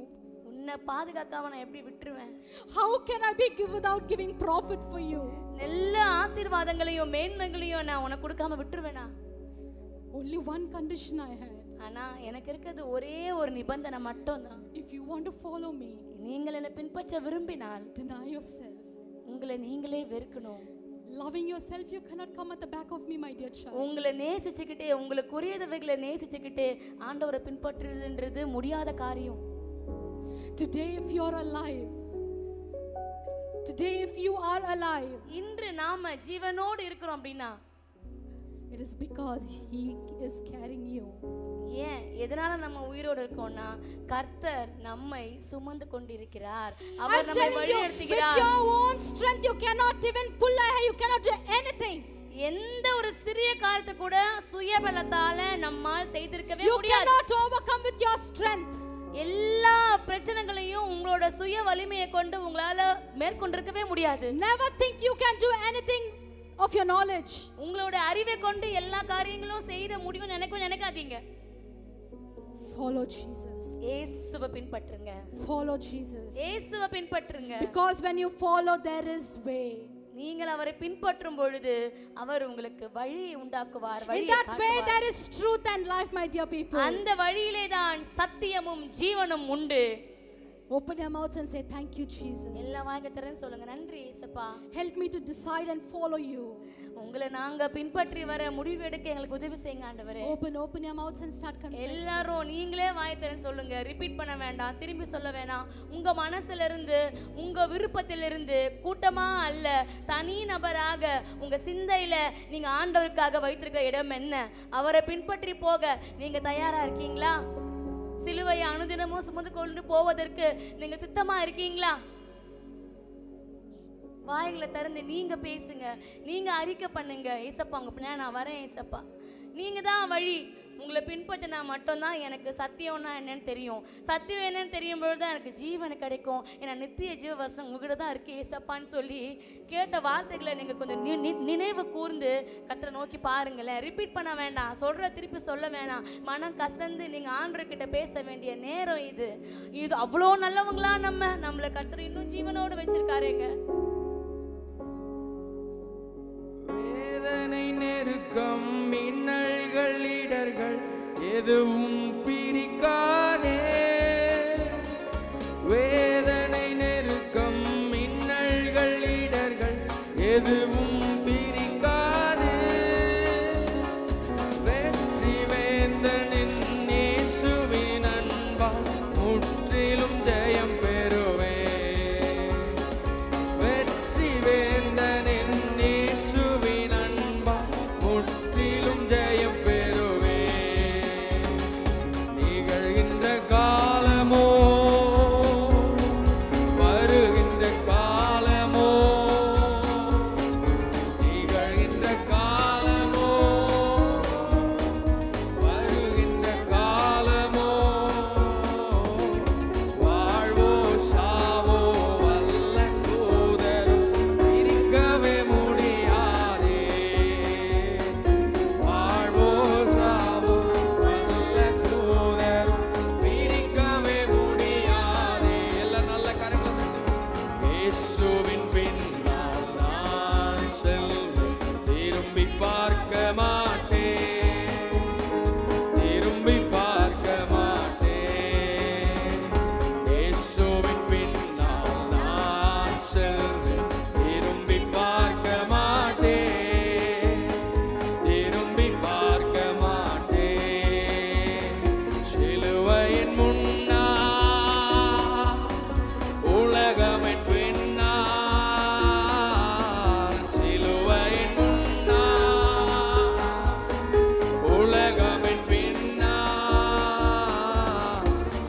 உன்னை பாதுகாக்காம நான் எப்படி விட்டுருவேன்? How can I be without giving profit for you? நல்ல ஆசீர்வாதங்களையும் மேன்மைகளையும் நான் உனக்கு கொடுக்காம விட்டுருவேனா? Only one condition I had. ஆனா எனக்கு இருக்கிறது ஒரே ஒரு நிபந்தனை மட்டும்தான். If you want to follow me, நீங்கள் என்னை பின்பற்ற விரும்பினால் deny yourself. உங்களை நீங்களே வெறுக்கணும். Loving yourself, you cannot come at the back of me, my dear child. உங்களை நேசிச்சுக்கிட்டே, உங்களுக்கு உரியதவைகளை நேசிச்சுக்கிட்டே ஆண்டவரை பின்பற்றுறதுன்றது முடியாத காரியம். Today, if you're alive, today, if you are alive, இன்று நாம ஜீவனோடு இருக்கிறோம் அப்படின்னா, it is because He is carrying you. ஏன் எதனால நம்ம உயிரோடு இருக்கோம்னா, கர்த்தர் நம்மை சுமந்து கொண்டிருக்கிறார். I'm அவர் நம்மை telling you, with வழிநடத்துகிறார். your own strength, you cannot even pull a hair, you cannot do anything. எந்த ஒரு சிறிய காரியத்தை கூட சுயபலத்தால நம்மால் செய்திருக்கவே You முடியாது. cannot overcome with your strength. எல்லா பிரச்சனைகளையும் உங்களோட சுய வலிமையை கொண்டு உங்களால மேற்கொண்டிருக்கவே முடியாது. Never think you can do anything of your knowledge. உங்களோட அறிவை கொண்டு எல்லா காரியங்களும் செய்த முடியும் நினைக்காதீங்க. Follow Jesus. இயேசுவை பின்பற்றுங்க. Follow Jesus. இயேசுவை பின்பற்றுங்க. Because when you follow, there is way. நீங்கள் அவரை பின்பற்றும் பொழுது அவர் உங்களுக்கு வழியை உண்டாக்குவார். In that way there is truth and life, my dear people. அந்த வழியிலே தான் சத்தியமும் ஜீவனும் உண்டு. Open your mouths and say thank you Jesus. எல்லா வாயை திறந்து சொல்லுங்க, நன்றி இயேசுப்பா. Help me to decide and follow you. உங்களை நாங்க பின்பற்றி வர முடிவு எடுக்க எங்களுக்கு உதவி செய்யுங்க ஆண்டவரே. Open your mouths and start confessing. எல்லாரும் நீங்களே வாயை திறந்து சொல்லுங்க. ரிப்பீட் பண்ண வேண்டாம், திரும்பி சொல்ல வேண்டாம். உங்க மனசுல இருந்து, உங்க விருப்பத்திலிருந்து, கூட்டமா அல்ல, தனி நபராக உங்க சிந்தையில நீங்க ஆண்டவருக்காக வைத்திருக்க இடம் என்ன? அவரை பின்பற்றி போக நீங்க தயாரா இருக்கீங்களா? சிலுவையை அனுதினமும் சுமந்து கொண்டு போவதற்கு நீங்க சித்தமா இருக்கீங்களா? வாய்களை திறந்து நீங்க பேசுங்க, நீங்க அறிக்கை பண்ணுங்க. ஏசப்பா உங்க பின்னாடி நான் வரேன் ஏசப்பா, நீங்க தான் வழி. உங்களை பின்பற்றினா மட்டும்தான் எனக்கு சத்தியம்னா என்னன்னு தெரியும். சத்தியம் என்னன்னு தெரியும் பொழுது தான் எனக்கு ஜீவன் கிடைக்கும். ஏன்னா நித்திய ஜீவவசம் உங்ககிட்ட தான் இருக்கு ஏசப்பான்னு சொல்லி கேட்ட வார்த்தைகளை நீங்க கொஞ்சம் நினைவு கூர்ந்து கர்த்தரை நோக்கி பாருங்களேன். ரிப்பீட் பண்ண வேண்டாம், சொல்ற திருப்பி சொல்ல வேணாம். மனம் கசந்து நீங்க ஆண்டவர்கிட்ட பேச வேண்டிய நேரம் இது. இது அவ்வளோ நல்லவங்களா நம்மளை கர்த்தர் இன்னும் ஜீவனோடு வச்சிருக்காருங்க. வேதனை நெருக்கம் மின்னல்கள் இடர்கள் எதுவும் பிரிக்காதே. வேதனை நெருக்கம் மின்னல்கள் இடர்கள் எதுவும் பிரிக்காதே. வெற்றி வேந்தனின் இயேசுவின் அன்பால் முற்றிலும் ஜெயம் பெறுவே. வெற்றி வேந்தனின் இயேசுவின் அன்பால் முற்றிலும் ஜெயம் பெறுவே. நிகழ்கின்ற காலமோ வருகின்ற காலமோ, நிகழ்கின்ற காலமோ வருகின்ற காலமோ, வாழ்வோ சாவோ வல்ல தூதரும் பிரிக்கவே முடியாதே. வாழ்வோ சாவோ வல்ல தூதரும் பிரிக்கவே முடியாதே. எல்லாம் நல்ல கரங்களை இயேசுவின் பின்னால் நான் செல்வேன், திரும்பி பார்க்க மாட்டேன், திரும்பி பார்க்க மாட்டேன். இயேசுவின் பின்னால் நான் செல்வேன், திரும்பி பார்க்க மாட்டேன், திரும்பி பார்க்க மாட்டேன். சிலுவையின் முன்னால் உலகமின் பின்னால், சிலுவையின் முன்னால் உலகமின் பின்னால்,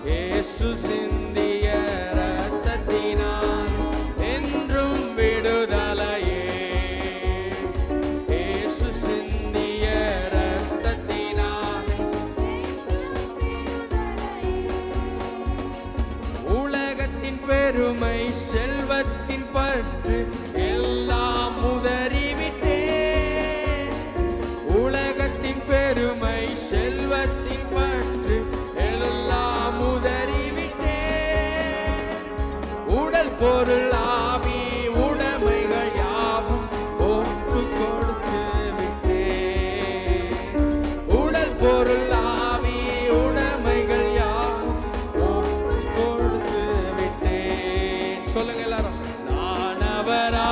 இயேசு சிந்திய இரத்தத்தினால் என்றும் விடுதலையே. இயேசு சிந்திய இரத்தத்தினால் உலகத்தின் பெருமை செல்வத்தின் பற்று எல்லாம் உதறிவிட்டேன். உலகத்தின் பெருமை செல்வத்தின் பற்று எல்லாம் உதறிவிட்டேன். உடல் பொருள் ஆவி உடைமைகள் யாவும் ஒப்பு கொடுத்து விட்டேன். உடல் பொருள் ஆவி உடைமைகள் யாவும் ஒப்பு கொடுத்து விட்டேன். சொல்லுங்க எல்லாரும், நான் அவரா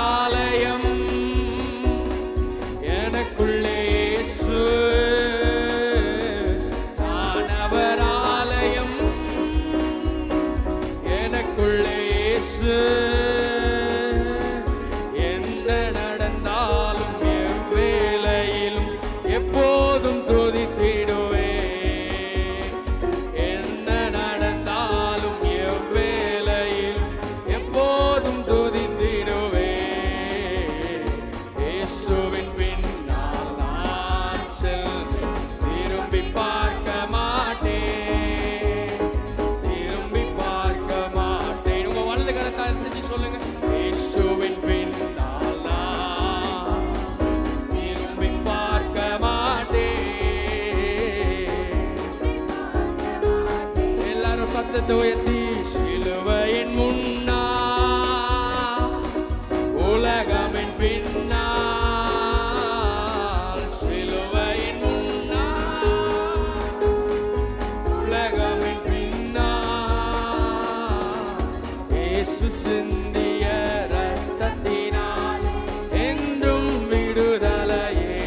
கரத்தை உயர்த்தி சிலுவையின் முன்னா உலகமின் பின்னால் சிலுவையின் முன்னா உலகமின் பின்னால் இயேசு சிந்திய ரத்தத்தினால் என்றும் விடுதலையே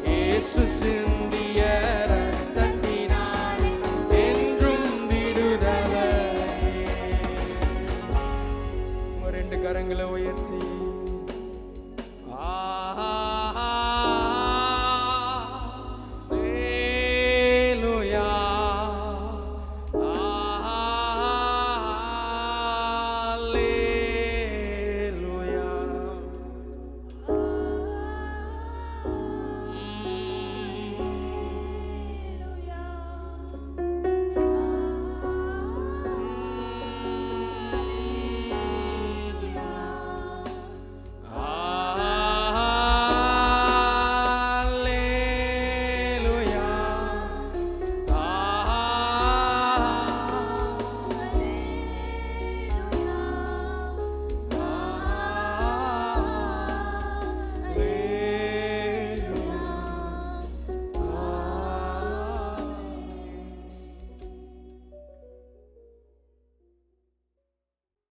இயேசு